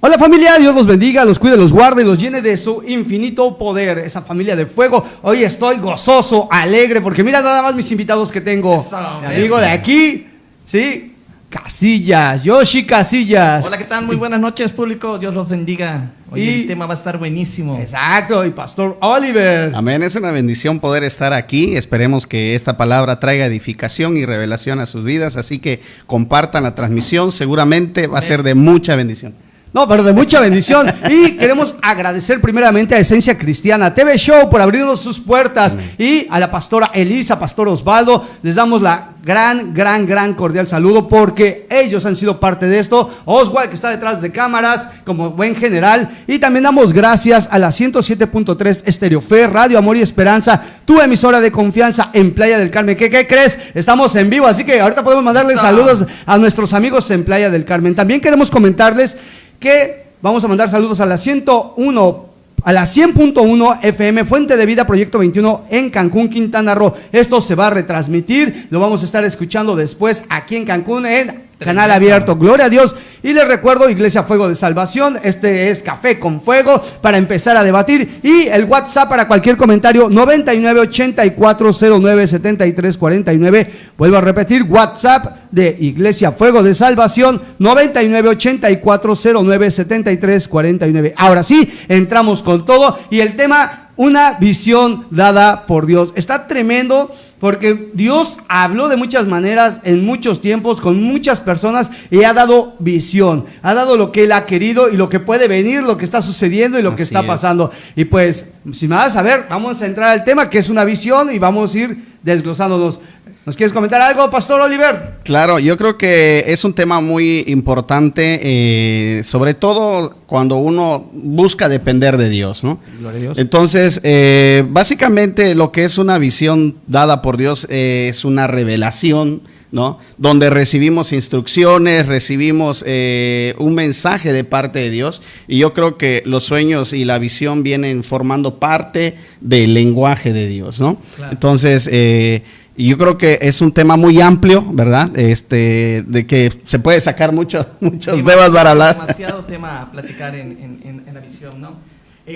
Hola familia, Dios los bendiga, los cuide, los guarde y los llene de su infinito poder. Esa familia de fuego, hoy estoy gozoso, alegre, porque mira nada más mis invitados que tengo. Amigo de aquí, ¿sí? Casillas, Yoshi Casillas. Hola, ¿qué tal? Muy buenas noches, público. Dios los bendiga. Hoy el tema va a estar buenísimo. Exacto, y Pastor Oliver. Amén, es una bendición poder estar aquí. Esperemos que esta palabra traiga edificación y revelación a sus vidas, así que compartan la transmisión, seguramente va a ser de mucha bendición. No, pero de mucha bendición. Y queremos agradecer primeramente a Esencia Cristiana TV Show por abrirnos sus puertas. Y a la pastora Elisa, pastor Osvaldo, les damos la gran cordial saludo porque ellos han sido parte de esto. Oswald, que está detrás de cámaras como buen general. Y también damos gracias a la 107.3 Estéreo Fe, Radio Amor y Esperanza, tu emisora de confianza en Playa del Carmen. ¿Qué crees? Estamos en vivo, así que ahorita podemos mandarles saludos a nuestros amigos en Playa del Carmen. También queremos comentarles que vamos a mandar saludos a la 100.1 FM, Fuente de Vida, Proyecto 21 en Cancún, Quintana Roo. Esto se va a retransmitir, lo vamos a estar escuchando después aquí en Cancún en canal abierto, gloria a Dios. Y les recuerdo, Iglesia Fuego de Salvación, este es Café con Fuego para empezar a debatir. Y el WhatsApp para cualquier comentario, 9984097349. Vuelvo a repetir, WhatsApp de Iglesia Fuego de Salvación, 9984097349. Ahora sí, entramos con todo y el tema, una visión dada por Dios. Está tremendo porque Dios habló de muchas maneras, en muchos tiempos, con muchas personas y ha dado visión, ha dado lo que Él ha querido y lo que puede venir, lo que está sucediendo y lo que está pasando. Y pues, sin más, a ver, vamos a entrar al tema que es una visión y vamos a ir desglosándonos. ¿Nos quieres comentar algo, Pastor Oliver? Claro, yo creo que es un tema muy importante, sobre todo cuando uno busca depender de Dios, ¿no? Gloria a Dios. Entonces, básicamente lo que es una visión dada por Dios es una revelación, ¿no? Donde recibimos instrucciones, recibimos un mensaje de parte de Dios, y yo creo que los sueños y la visión vienen formando parte del lenguaje de Dios, ¿no? Claro. Entonces, y yo creo que es un tema muy amplio, ¿verdad? De que se puede sacar muchos temas para hablar. Demasiado tema a platicar en la visión, ¿no?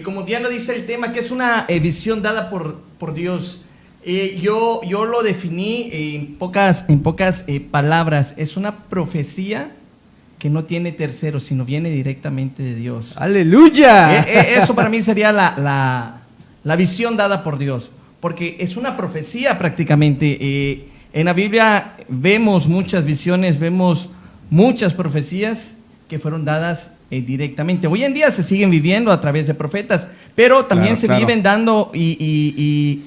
Como bien lo dice el tema, que es una visión dada por Dios. Yo lo definí en pocas palabras. Es una profecía que no tiene tercero, sino viene directamente de Dios. ¡Aleluya! Eso para mí sería la visión dada por Dios. Porque es una profecía prácticamente. En la Biblia vemos muchas visiones, vemos muchas profecías que fueron dadas directamente. Hoy en día se siguen viviendo a través de profetas, pero también viven dando y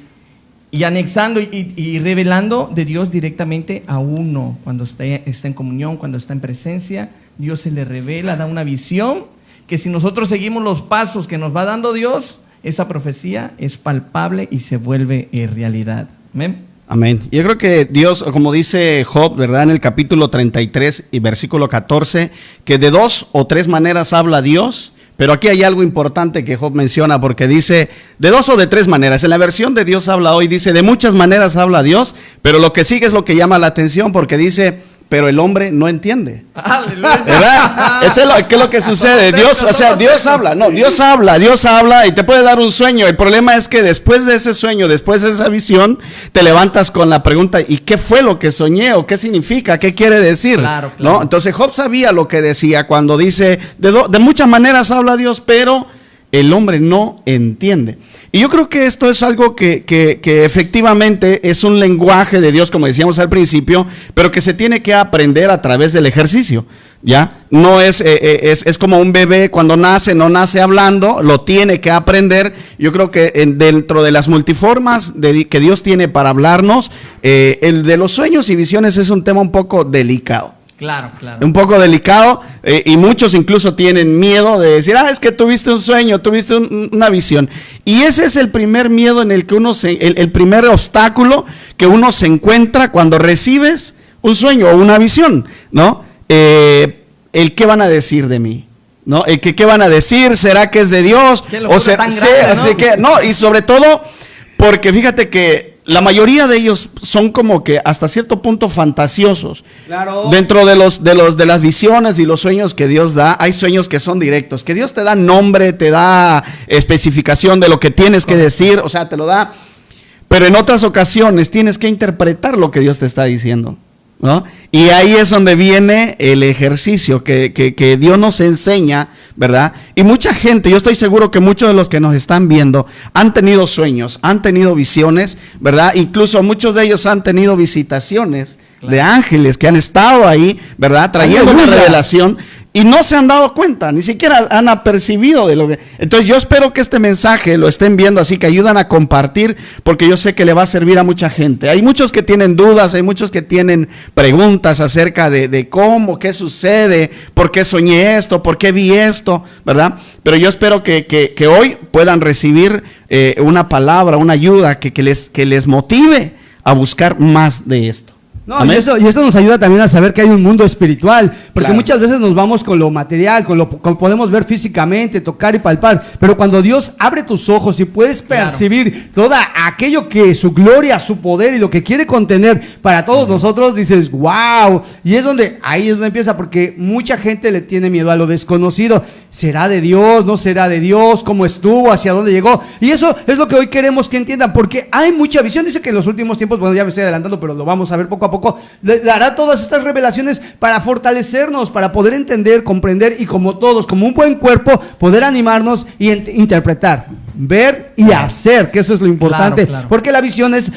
anexando y revelando de Dios directamente a uno. Cuando está en comunión, cuando está en presencia, Dios se le revela, da una visión que si nosotros seguimos los pasos que nos va dando Dios, esa profecía es palpable y se vuelve realidad. ¿Amén? Amén. Yo creo que Dios, como dice Job, ¿verdad? En el capítulo 33 y versículo 14, que de 2 o 3 maneras habla Dios, pero aquí hay algo importante que Job menciona, porque dice de 2 o de 3 maneras. En la versión de Dios habla hoy, dice de muchas maneras habla Dios, pero lo que sigue es lo que llama la atención, porque dice, pero el hombre no entiende. ¿Verdad? Eso es lo que sucede. Dios habla y te puede dar un sueño. El problema es que después de ese sueño, después de esa visión, te levantas con la pregunta, ¿y qué fue lo que soñé? ¿O qué significa? ¿Qué quiere decir? Claro. ¿No? Entonces Job sabía lo que decía cuando dice, de muchas maneras habla Dios, pero el hombre no entiende. Y yo creo que esto es algo que efectivamente es un lenguaje de Dios, como decíamos al principio, pero que se tiene que aprender a través del ejercicio, ¿ya? No es como un bebé cuando nace, no nace hablando, lo tiene que aprender. Yo creo que dentro de las multiformas que Dios tiene para hablarnos, el de los sueños y visiones es un tema un poco delicado. Claro, claro. Un poco delicado, y muchos incluso tienen miedo de decir, es que tuviste un sueño, tuviste una visión. Y ese es el primer miedo en el que el primer obstáculo que uno se encuentra cuando recibes un sueño o una visión, ¿no? El qué van a decir de mí, ¿no? El que qué van a decir, ¿será que es de Dios? O sea, tan grande, ¿no? Así que, no, y sobre todo, porque fíjate que la mayoría de ellos son como que hasta cierto punto fantasiosos. Claro. Dentro de las visiones y los sueños que Dios da, hay sueños que son directos, que Dios te da nombre, te da especificación de lo que tienes que decir, o sea, te lo da. Pero en otras ocasiones tienes que interpretar lo que Dios te está diciendo, ¿no? Y ahí es donde viene el ejercicio que Dios nos enseña, ¿verdad? Y mucha gente, yo estoy seguro que muchos de los que nos están viendo han tenido sueños, han tenido visiones, ¿verdad? Incluso muchos de ellos han tenido visitaciones de ángeles que han estado ahí, ¿verdad? Trayendo una revelación. Y no se han dado cuenta, ni siquiera han apercibido de lo que... Entonces yo espero que este mensaje lo estén viendo, así que ayudan a compartir, porque yo sé que le va a servir a mucha gente. Hay muchos que tienen dudas, hay muchos que tienen preguntas acerca de cómo, qué sucede, por qué soñé esto, por qué vi esto, ¿verdad? Pero yo espero que hoy puedan recibir una palabra, una ayuda que les motive a buscar más de esto. No, y esto nos ayuda también a saber que hay un mundo espiritual, porque muchas veces nos vamos con lo material, con lo que podemos ver físicamente, tocar y palpar, pero cuando Dios abre tus ojos y puedes percibir todo aquello que su gloria, su poder y lo que quiere contener para todos nosotros, dices, wow, y ahí es donde empieza, porque mucha gente le tiene miedo a lo desconocido. ¿Será de Dios? ¿No será de Dios? ¿Cómo estuvo? ¿Hacia dónde llegó? Y eso es lo que hoy queremos que entiendan, porque hay mucha visión. Dice que en los últimos tiempos, bueno, ya me estoy adelantando, pero lo vamos a ver poco a poco, dará todas estas revelaciones para fortalecernos, para poder entender, comprender y como todos, como un buen cuerpo, poder animarnos y interpretar, ver y hacer, que eso es lo importante, claro. Porque la visión es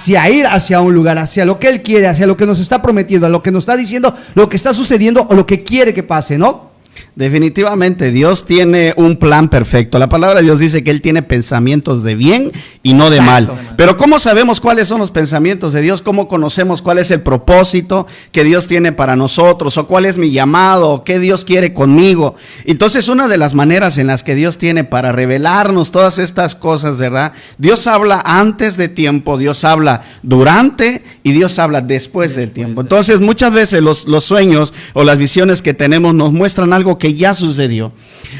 ir hacia un lugar, hacia lo que Él quiere, hacia lo que nos está prometiendo, a lo que nos está diciendo, lo que está sucediendo o lo que quiere que pase, ¿no? Definitivamente, Dios tiene un plan perfecto. La palabra de Dios dice que Él tiene pensamientos de bien y no de mal. Pero ¿cómo sabemos cuáles son los pensamientos de Dios? ¿Cómo conocemos cuál es el propósito que Dios tiene para nosotros? ¿O cuál es mi llamado? ¿O qué Dios quiere conmigo? Entonces, una de las maneras en las que Dios tiene para revelarnos todas estas cosas, ¿verdad? Dios habla antes de tiempo, Dios habla durante y Dios habla después del tiempo. Entonces, muchas veces los sueños o las visiones que tenemos nos muestran algo que ya sucedió,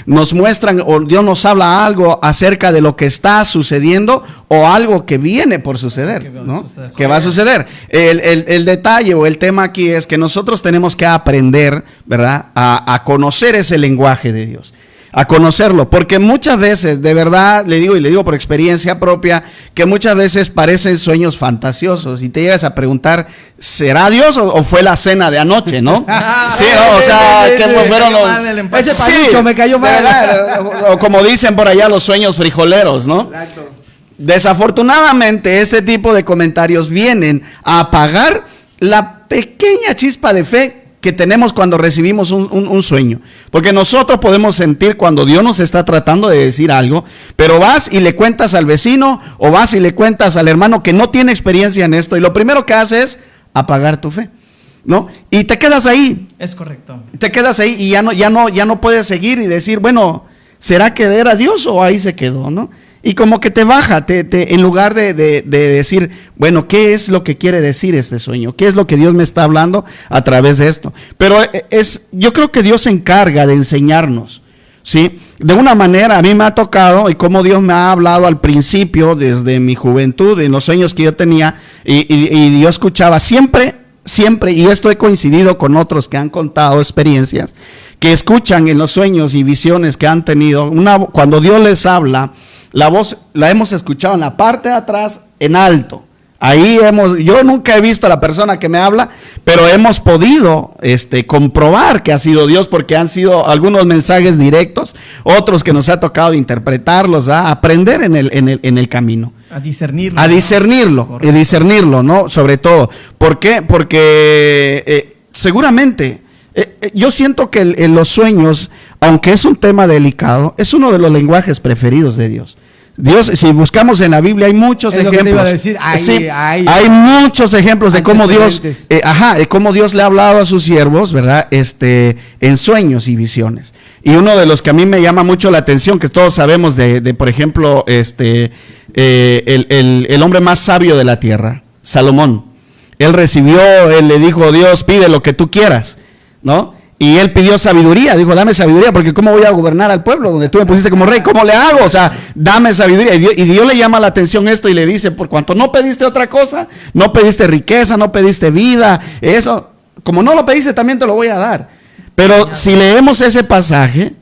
nos muestran o Dios nos habla algo acerca de lo que está sucediendo o algo que viene por suceder, ¿no? Que va a suceder. El detalle o el tema aquí es que nosotros tenemos que aprender, ¿verdad? A conocer ese lenguaje de Dios, a conocerlo, porque muchas veces, de verdad, le digo por experiencia propia, que muchas veces parecen sueños fantasiosos y te llegas a preguntar, ¿será Dios o fue la cena de anoche, no? Sí, no, o sea, que fueron los... Ese palucho me cayó mal. O como dicen por allá, los sueños frijoleros, ¿no? Exacto. Desafortunadamente, este tipo de comentarios vienen a apagar la pequeña chispa de fe que tenemos cuando recibimos un sueño, porque nosotros podemos sentir cuando Dios nos está tratando de decir algo, pero vas y le cuentas al vecino o vas y le cuentas al hermano que no tiene experiencia en esto y lo primero que hace es apagar tu fe, ¿no? Y te quedas ahí. Es correcto. Te quedas ahí y ya no puedes seguir y decir, bueno, ¿será que era Dios o ahí se quedó, no? Y como que te baja, en lugar de decir, bueno, ¿qué es lo que quiere decir este sueño? ¿Qué es lo que Dios me está hablando a través de esto? Pero yo creo que Dios se encarga de enseñarnos, ¿sí? De una manera, a mí me ha tocado, y como Dios me ha hablado al principio, desde mi juventud, en los sueños que yo tenía, y yo escuchaba siempre, y esto he coincidido con otros que han contado experiencias, que escuchan en los sueños y visiones que han tenido, cuando Dios les habla, la voz la hemos escuchado en la parte de atrás, en alto. Yo nunca he visto a la persona que me habla, pero hemos podido comprobar que ha sido Dios, porque han sido algunos mensajes directos, otros que nos ha tocado interpretarlos, ¿va? Aprender en el camino. A discernirlo. A discernirlo, ¿no? Sobre todo. ¿Por qué? Porque seguramente yo siento que los sueños, aunque es un tema delicado, es uno de los lenguajes preferidos de Dios. Dios, si buscamos en la Biblia hay muchos Es lo que te ejemplos. iba a decir, Hay muchos ejemplos de cómo Dios, de cómo Dios le ha hablado a sus siervos, ¿verdad? En sueños y visiones. Y uno de los que a mí me llama mucho la atención, que todos sabemos de por ejemplo, el hombre más sabio de la tierra, Salomón. Él le dijo, Dios, pide lo que tú quieras, ¿no? Y él pidió sabiduría, dijo, dame sabiduría, porque ¿cómo voy a gobernar al pueblo donde tú me pusiste como rey? ¿Cómo le hago? O sea, dame sabiduría. Y Dios le llama la atención esto y le dice, por cuanto no pediste otra cosa, no pediste riqueza, no pediste vida, eso, como no lo pediste, también te lo voy a dar. Pero si leemos ese pasaje,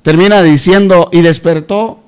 termina diciendo, y despertó.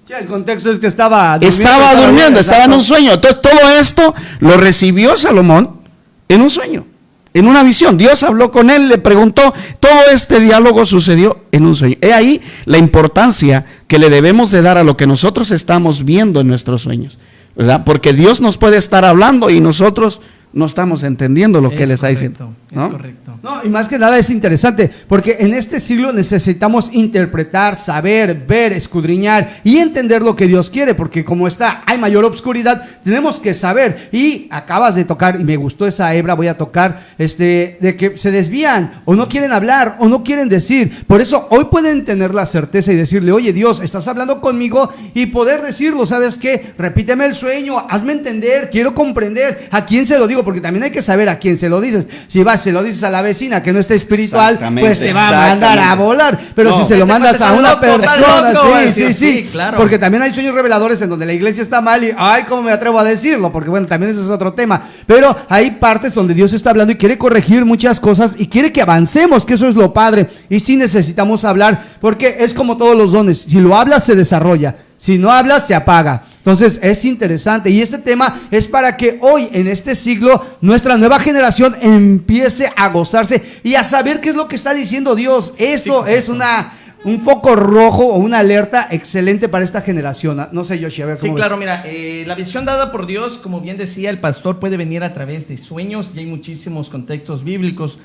Sí, el contexto es que estaba durmiendo, estaba en un sueño. Entonces todo esto lo recibió Salomón en un sueño. En una visión, Dios habló con él, le preguntó, todo este diálogo sucedió en un sueño. He ahí la importancia que le debemos de dar a lo que nosotros estamos viendo en nuestros sueños, ¿verdad? Porque Dios nos puede estar hablando y nosotros no estamos entendiendo lo que Él está diciendo, ¿no? Es correcto. No, y más que nada es interesante, porque en este siglo necesitamos interpretar, saber, ver, escudriñar y entender lo que Dios quiere, porque como hay mayor obscuridad, tenemos que saber. Y acabas de tocar, y me gustó esa hebra, voy a tocar, de que se desvían, o no quieren hablar, o no quieren decir. Por eso hoy pueden tener la certeza y decirle, oye Dios, estás hablando conmigo, y poder decirlo, ¿sabes qué? Repíteme el sueño, hazme entender, quiero comprender a quién se lo digo, porque también hay que saber a quién se lo dices. Si se lo dices a la vecina que no está espiritual, pues te va a mandar a volar. Pero si se lo mandas a una persona, sí, claro. Porque también hay sueños reveladores en donde la iglesia está mal y, ay, cómo me atrevo a decirlo, porque bueno, también ese es otro tema. Pero hay partes donde Dios está hablando y quiere corregir muchas cosas y quiere que avancemos, que eso es lo padre. Y sí necesitamos hablar, porque es como todos los dones. Si lo hablas, se desarrolla. Si no hablas, se apaga. Entonces es interesante, y este tema es para que hoy en este siglo nuestra nueva generación empiece a gozarse y a saber qué es lo que está diciendo Dios. Esto es un foco rojo o una alerta excelente para esta generación. No sé, Yoshi, a ver cómo Sí, claro, mira, la visión dada por Dios, como bien decía el pastor, puede venir a través de sueños, y hay muchísimos contextos bíblicos.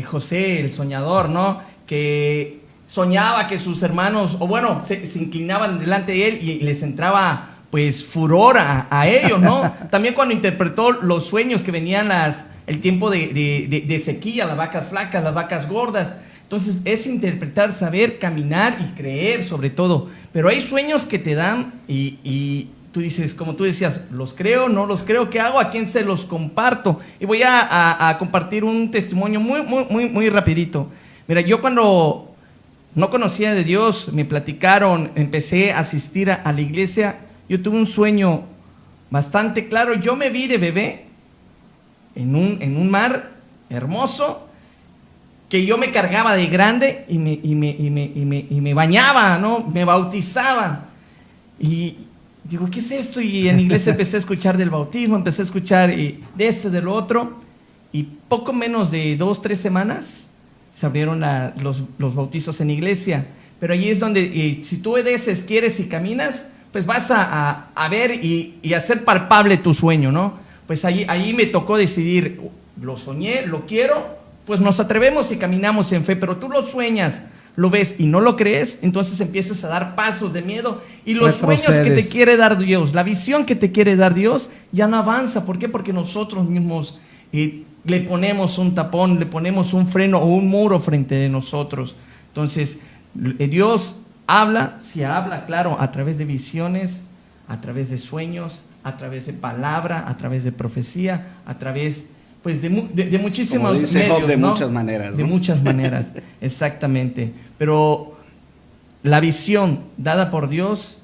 José, el soñador, ¿no? Que soñaba que sus hermanos, o bueno, se inclinaban delante de él y les entraba pues furor a ellos, ¿no? También cuando interpretó los sueños que venían el tiempo de sequía, las vacas flacas, las vacas gordas. Entonces es interpretar, saber, caminar y creer sobre todo. Pero hay sueños que te dan y tú dices, como tú decías, ¿los creo, no los creo? ¿Qué hago? ¿A quién se los comparto? Y voy a compartir un testimonio muy rapidito. Mira, yo cuando no conocía de Dios, me platicaron, empecé a asistir a la iglesia. Yo tuve un sueño bastante claro. Yo me vi de bebé en un mar hermoso, que yo me cargaba de grande y me bañaba, ¿no? Me bautizaba. Y digo, ¿qué es esto? Y en la iglesia empecé a escuchar del bautismo, empecé a escuchar de esto, de lo otro. Y poco menos de 2-3 semanas se abrieron los bautizos en la iglesia. Pero allí es donde, si tú obedeces, quieres y caminas, pues vas a ver y hacer palpable tu sueño, ¿no? Pues ahí me tocó decidir, lo soñé, lo quiero, pues nos atrevemos y caminamos en fe. Pero tú lo sueñas, lo ves y no lo crees, entonces empiezas a dar pasos de miedo, y los sueños que te quiere dar Dios, la visión que te quiere dar Dios, ya no avanza. ¿Por qué? Porque nosotros mismos le ponemos un tapón, le ponemos un freno o un muro frente de nosotros. Entonces Dios habla, sí habla, claro, a través de visiones, a través de sueños, a través de palabra, a través de profecía, a través pues de muchísimos Como dice medios, Job, de ¿no? muchas maneras, ¿no? De muchas maneras, exactamente. Pero la visión dada por Dios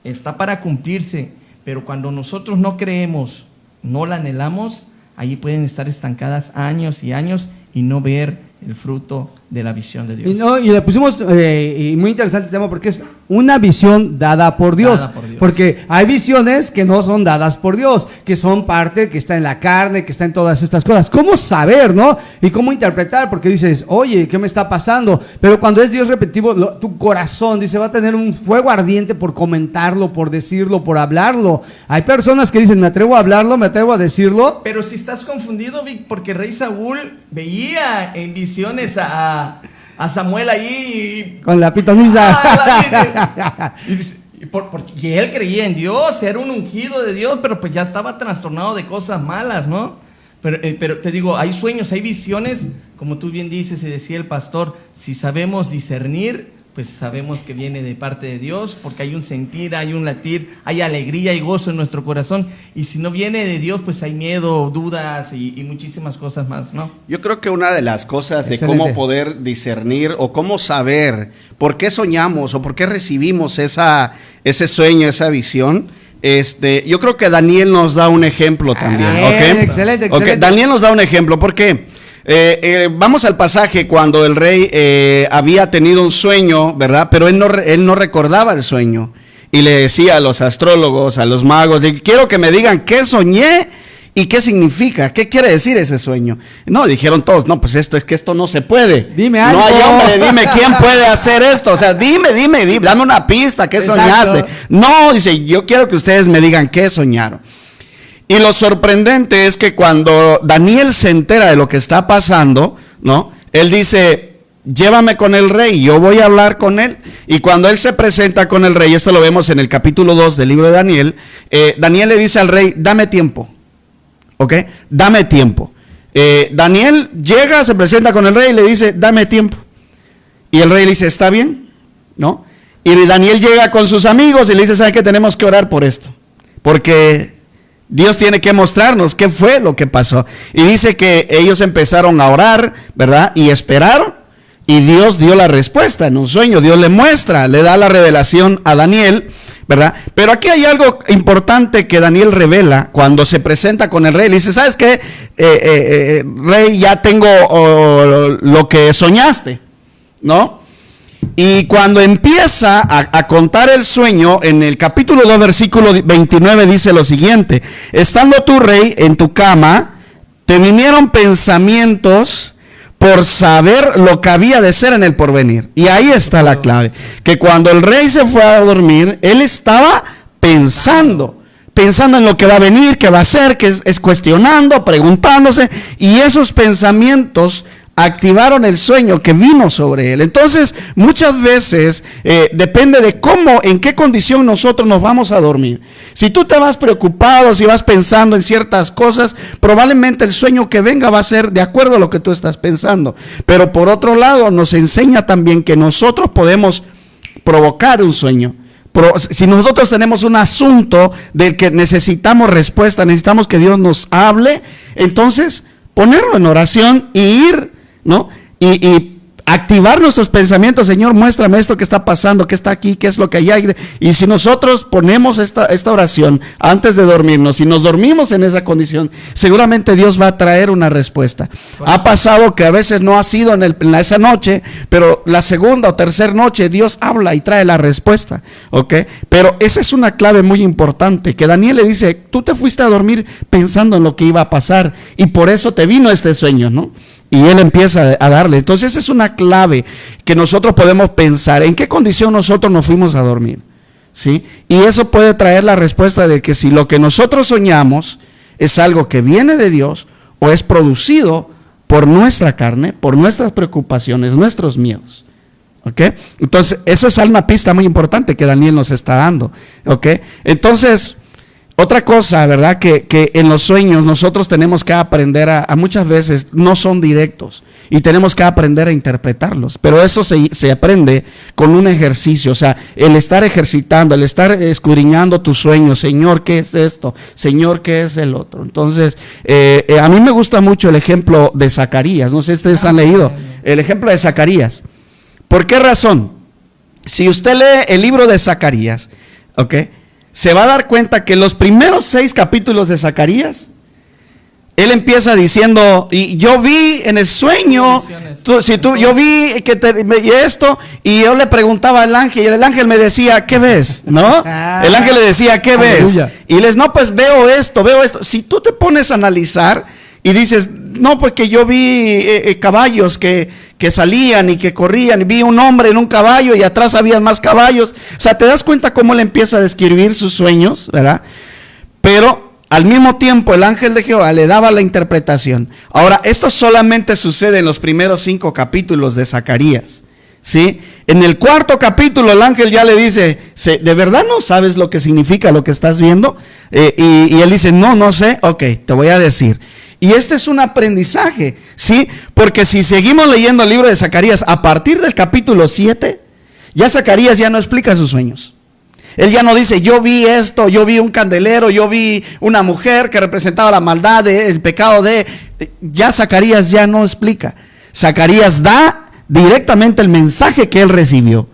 está para cumplirse, pero cuando nosotros no creemos, no la anhelamos, allí pueden estar estancadas años y años y no ver el fruto de la visión de Dios. Y le pusimos muy interesante el tema, porque es una visión dada por Dios. Porque hay visiones que no son dadas por Dios, que son parte, que está en la carne, que está en todas estas cosas. ¿Cómo saber, no? Y cómo interpretar, porque dices, oye, ¿qué me está pasando? Pero cuando es Dios repetitivo, tu corazón, dice, va a tener un fuego ardiente por comentarlo, por decirlo, por hablarlo. Hay personas que dicen, me atrevo a hablarlo, me atrevo a decirlo. Pero si estás confundido, Vic, porque rey Saúl veía en visiones a Samuel ahí con la pitonisa. Y él creía en Dios, era un ungido de Dios, pero pues ya estaba trastornado de cosas malas, ¿no? Pero te digo, hay sueños, hay visiones, como tú bien dices y decía el pastor, si sabemos discernir, pues sabemos que viene de parte de Dios, porque hay un sentir, hay un latir, hay alegría y gozo en nuestro corazón. Y si no viene de Dios, pues hay miedo, dudas y muchísimas cosas más, ¿no? Yo creo que una de las cosas de cómo poder discernir o cómo saber por qué soñamos o por qué recibimos ese sueño, esa visión, yo creo que Daniel nos da un ejemplo también. ¿Okay? Excelente. Okay, Daniel nos da un ejemplo, ¿por qué? Vamos al pasaje cuando el rey había tenido un sueño, ¿verdad? Pero él no recordaba el sueño y le decía a los astrólogos, a los magos, quiero que me digan qué soñé y qué significa, qué quiere decir ese sueño. No, dijeron todos, no, pues esto no se puede. Dime algo. No hay hombre, dime quién puede hacer esto. O sea, dime, dame una pista, ¿qué soñaste? No, dice, yo quiero que ustedes me digan qué soñaron. Y lo sorprendente es que cuando Daniel se entera de lo que está pasando, ¿no? Él dice, llévame con el rey, yo voy a hablar con él. Y cuando él se presenta con el rey, esto lo vemos en el capítulo 2 del libro de Daniel, Daniel le dice al rey, dame tiempo, ¿ok? Dame tiempo. Daniel llega, se presenta con el rey y le dice, dame tiempo. Y el rey le dice, está bien, ¿no? Y Daniel llega con sus amigos y le dice, ¿sabes qué? Tenemos que orar por esto, porque Dios tiene que mostrarnos qué fue lo que pasó. Y dice que ellos empezaron a orar, ¿verdad? Y esperaron. Y Dios dio la respuesta en un sueño. Dios le muestra, le da la revelación a Daniel, ¿verdad? Pero aquí hay algo importante que Daniel revela cuando se presenta con el rey. Le dice, ¿sabes qué? Rey, ya tengo lo que soñaste, ¿no? Y cuando empieza a contar el sueño, en el capítulo 2, versículo 29, dice lo siguiente: estando tú, rey, en tu cama, te vinieron pensamientos por saber lo que había de ser en el porvenir. Y ahí está la clave, que cuando el rey se fue a dormir, él estaba pensando en lo que va a venir, que va a ser, que es cuestionando, preguntándose, y esos pensamientos activaron el sueño que vino sobre él. Entonces, muchas veces depende de cómo, en qué condición nosotros nos vamos a dormir. Si tú te vas preocupado, si vas pensando en ciertas cosas, probablemente el sueño que venga va a ser de acuerdo a lo que tú estás pensando. Pero por otro lado, nos enseña también que nosotros podemos provocar un sueño. Si nosotros tenemos un asunto del que necesitamos respuesta, necesitamos que Dios nos hable, entonces ponerlo en oración y ir, ¿no? Y activar nuestros pensamientos. Señor, muéstrame esto que está pasando, que está aquí, qué es lo que hay. Y si nosotros ponemos esta oración antes de dormirnos, si nos dormimos en esa condición, seguramente Dios va a traer una respuesta. Ha pasado que a veces no ha sido en esa noche, pero la segunda o tercera noche Dios habla y trae la respuesta, ¿ok? Pero esa es una clave muy importante, que Daniel le dice, tú te fuiste a dormir pensando en lo que iba a pasar y por eso te vino este sueño, ¿no? Y él empieza a darle. Entonces esa es una clave que nosotros podemos pensar, en qué condición nosotros nos fuimos a dormir, ¿sí? Y eso puede traer la respuesta de que si lo que nosotros soñamos es algo que viene de Dios o es producido por nuestra carne, por nuestras preocupaciones, nuestros miedos, ¿ok? Entonces eso es una pista muy importante que Daniel nos está dando, ¿ok? Entonces, otra cosa, ¿verdad? Que en los sueños nosotros tenemos que aprender a muchas veces no son directos y tenemos que aprender a interpretarlos, pero eso se aprende con un ejercicio, o sea, el estar ejercitando, el estar escudriñando tus sueños. Señor, ¿qué es esto? Señor, ¿qué es el otro? Entonces, a mí me gusta mucho el ejemplo de Zacarías, no sé si ustedes han leído el ejemplo de Zacarías. ¿Por qué razón? Si usted lee el libro de Zacarías, ¿ok?, se va a dar cuenta que los primeros 6 capítulos de Zacarías, él empieza diciendo, y yo vi en el sueño, yo vi que esto, y yo le preguntaba al ángel, y el ángel me decía, ¿qué ves? ¿No? El ángel le decía, ¿qué ves? Y les, no, pues veo esto. Si tú te pones a analizar y dices, no, porque yo vi caballos que salían y que corrían, y vi un hombre en un caballo y atrás había más caballos. O sea, te das cuenta cómo él empieza a describir sus sueños, ¿verdad? Pero al mismo tiempo el ángel de Jehová le daba la interpretación. Ahora, esto solamente sucede en los primeros 5 capítulos de Zacarías, ¿sí? En el 4º capítulo el ángel ya le dice, ¿de verdad no sabes lo que significa lo que estás viendo? Y él dice, no sé, ok, te voy a decir. Y este es un aprendizaje, ¿sí? Porque si seguimos leyendo el libro de Zacarías, a partir del capítulo 7, ya Zacarías ya no explica sus sueños. Él ya no dice, yo vi esto, yo vi un candelero, yo vi una mujer que representaba la maldad, el pecado de... Ya Zacarías ya no explica. Zacarías da directamente el mensaje que él recibió.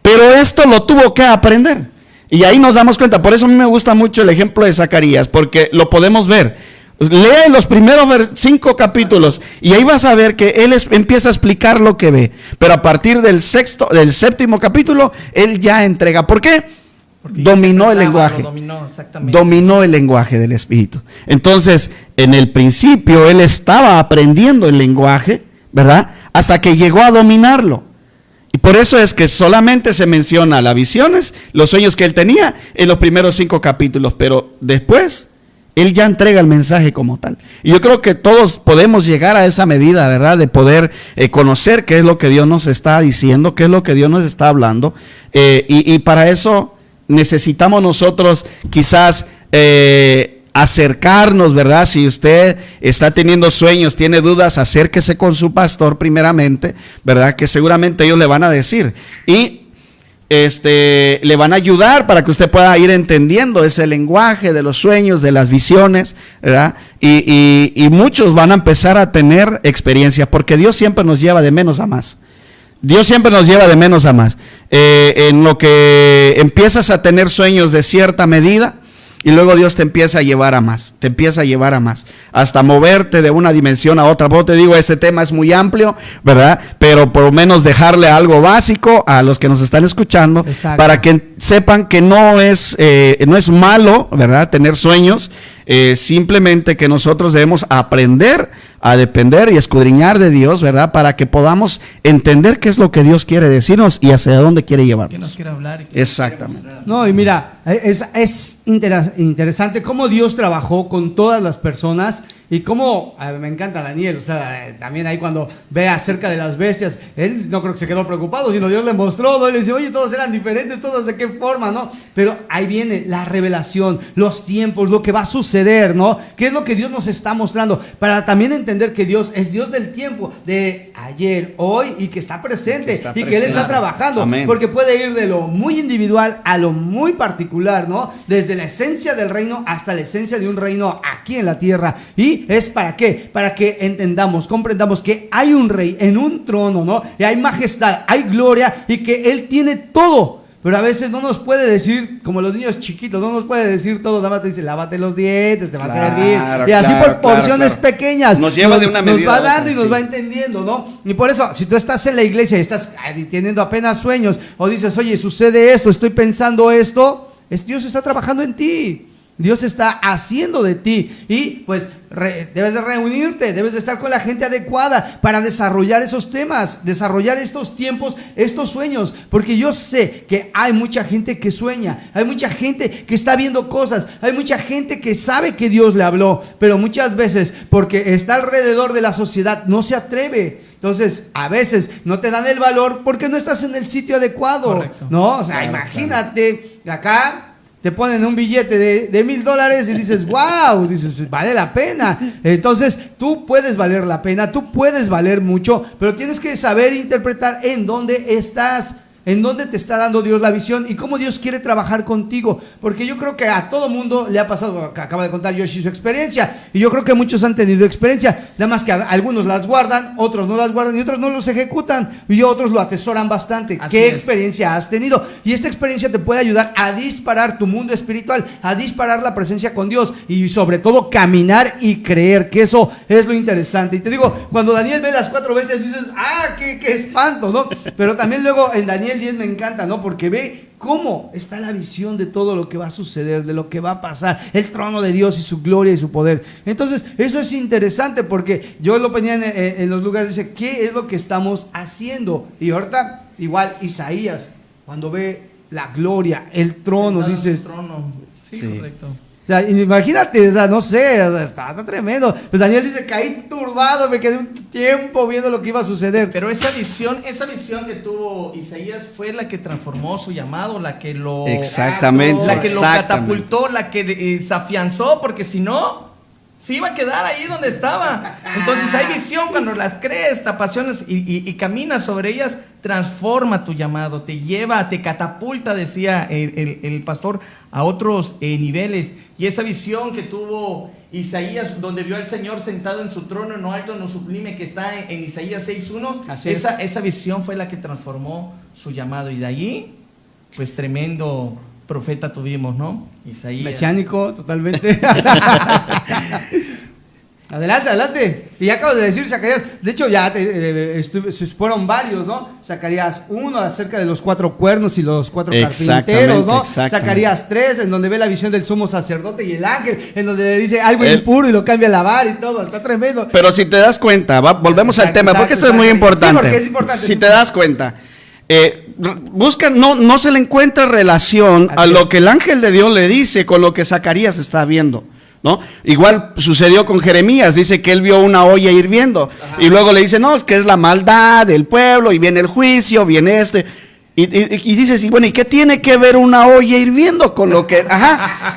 Pero esto lo tuvo que aprender. Y ahí nos damos cuenta. Por eso a mí me gusta mucho el ejemplo de Zacarías, porque lo podemos ver. Lee los primeros 5 capítulos y ahí vas a ver que él empieza a explicar lo que ve. Pero a partir del 7º capítulo, él ya entrega. ¿Por qué? Porque dominó el lenguaje. Dominó el lenguaje del Espíritu. Entonces, en el principio, él estaba aprendiendo el lenguaje, ¿verdad? Hasta que llegó a dominarlo. Y por eso es que solamente se menciona las visiones, los sueños que él tenía en los primeros 5 capítulos, pero después él ya entrega el mensaje como tal. Y yo creo que todos podemos llegar a esa medida, ¿verdad? De poder conocer qué es lo que Dios nos está diciendo, qué es lo que Dios nos está hablando. Y para eso necesitamos nosotros quizás acercarnos, ¿verdad? Si usted está teniendo sueños, tiene dudas, acérquese con su pastor primeramente, ¿verdad? Que seguramente ellos le van a decir y le van a ayudar para que usted pueda ir entendiendo ese lenguaje de los sueños, de las visiones, ¿verdad? Y muchos van a empezar a tener experiencias, porque Dios siempre nos lleva de menos a más. Dios siempre nos lleva de menos a más. En lo que empiezas a tener sueños de cierta medida, y luego Dios te empieza a llevar a más, hasta moverte de una dimensión a otra. Por te digo, este tema es muy amplio, ¿verdad? Pero por lo menos dejarle algo básico a los que nos están escuchando. Exacto. Para que sepan que no es malo, ¿verdad? Tener sueños, simplemente que nosotros debemos aprender a depender y escudriñar de Dios, ¿verdad? Para que podamos entender qué es lo que Dios quiere decirnos y hacia dónde quiere llevarnos. ¿Qué nos quiere hablar? Exactamente. No, y mira, es interesante cómo Dios trabajó con todas las personas. Y cómo, me encanta Daniel, o sea, también ahí cuando ve acerca de las bestias, él no creo que se quedó preocupado, sino Dios le mostró, ¿no? Y le dice, oye, todos eran diferentes, todos de qué forma, ¿no? Pero ahí viene la revelación, los tiempos, lo que va a suceder, ¿no? ¿Qué es lo que Dios nos está mostrando? Para también entender que Dios es Dios del tiempo, de ayer, hoy, y que está presente, que Él está trabajando. Amén. Porque puede ir de lo muy individual a lo muy particular, ¿no? Desde la esencia del reino hasta la esencia de un reino aquí en la tierra. Y ¿es para qué? Para que entendamos, comprendamos que hay un rey en un trono, ¿no? Y hay majestad, hay gloria y que Él tiene todo. Pero a veces no nos puede decir, como los niños chiquitos, no nos puede decir todo, nada más te dice, lávate los dientes, te va a servir. Y así por porciones pequeñas. Nos lleva de una medida. Nos va dando y nos va entendiendo, ¿no? Y por eso, si tú estás en la iglesia y estás teniendo apenas sueños, o dices, oye, sucede esto, estoy pensando esto, Dios está trabajando en ti. Dios está haciendo de ti y pues debes de reunirte, debes de estar con la gente adecuada para desarrollar esos temas, desarrollar estos tiempos, estos sueños, porque yo sé que hay mucha gente que sueña, hay mucha gente que está viendo cosas, hay mucha gente que sabe que Dios le habló, pero muchas veces porque está alrededor de la sociedad no se atreve. Entonces, a veces no te dan el valor porque no estás en el sitio adecuado. Correcto. ¿No? O sea, imagínate, acá te ponen un billete de $1,000 y dices, wow, dices, vale la pena. Entonces, tú puedes valer la pena, tú puedes valer mucho, pero tienes que saber interpretar en dónde estás, en dónde te está dando Dios la visión y cómo Dios quiere trabajar contigo. Porque yo creo que a todo mundo le ha pasado, acaba de contar Yoshi su experiencia, y yo creo que muchos han tenido experiencia, nada más que algunos las guardan, otros no las guardan y otros no los ejecutan, y otros lo atesoran bastante. ¿Qué experiencia has tenido? Y esta experiencia te puede ayudar a disparar tu mundo espiritual, a disparar la presencia con Dios y sobre todo caminar y creer, que eso es lo interesante. Y te digo, cuando Daniel ve las 4 bestias dices, qué espanto, ¿no? Pero también luego en Daniel 10 me encanta, ¿no? Porque ve cómo está la visión de todo lo que va a suceder, de lo que va a pasar, el trono de Dios y su gloria y su poder. Entonces, eso es interesante porque yo lo ponía en los lugares, dice, ¿qué es lo que estamos haciendo? Y ahorita, igual, Isaías, cuando ve la gloria, el trono, dices... Sí, correcto. sea, imagínate, o sea, no sé, o sea, está tremendo. Pues Daniel dice, caí turbado, me quedé un tiempo viendo lo que iba a suceder. Pero esa visión que tuvo Isaías fue la que transformó su llamado, la que lo... Exactamente. La que lo catapultó, la que se afianzó, porque si no... se iba a quedar ahí donde estaba. Entonces hay visión cuando las crees, te apasionas y caminas sobre ellas, transforma tu llamado, te lleva, te catapulta, decía el pastor, a otros niveles. Y esa visión que tuvo Isaías, donde vio al Señor sentado en su trono, en lo alto, en lo sublime, que está en Isaías 6.1, esa visión fue la que transformó su llamado. Y de allí, pues tremendo profeta tuvimos, ¿no? Isaías. Mesiánico, totalmente. Adelante. Y ya acabas de decir Zacarías, de hecho ya fueron varios, ¿no? Zacarías 1 acerca de los 4 cuernos y los 4 carpinteros, ¿no? Zacarías 3 en donde ve la visión del sumo sacerdote y el ángel, en donde le dice algo impuro y lo cambia a lavar y todo, está tremendo. Pero si te das cuenta, volvemos al tema, porque eso es muy importante. Sí, porque es importante. Si te das cuenta, no se le encuentra relación a lo que el ángel de Dios le dice con lo que Zacarías está viendo, ¿no? Igual sucedió con Jeremías, dice que él vio una olla hirviendo. Ajá. Y luego le dice, no, es que es la maldad del pueblo y viene el juicio, viene y dices, y bueno, ¿y qué tiene que ver una olla hirviendo con lo que?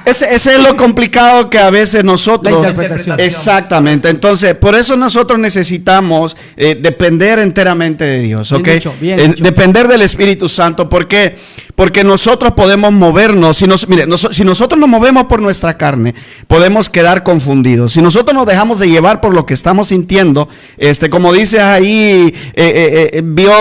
Ese es lo complicado que a veces nosotros... La interpretación. Exactamente, entonces, por eso nosotros necesitamos depender enteramente de Dios, ¿ok? Bien dicho. Depender del Espíritu Santo, ¿por qué? Porque nosotros podemos movernos, si nosotros nos movemos por nuestra carne, podemos quedar confundidos. Si nosotros nos dejamos de llevar por lo que estamos sintiendo, como dice ahí, vio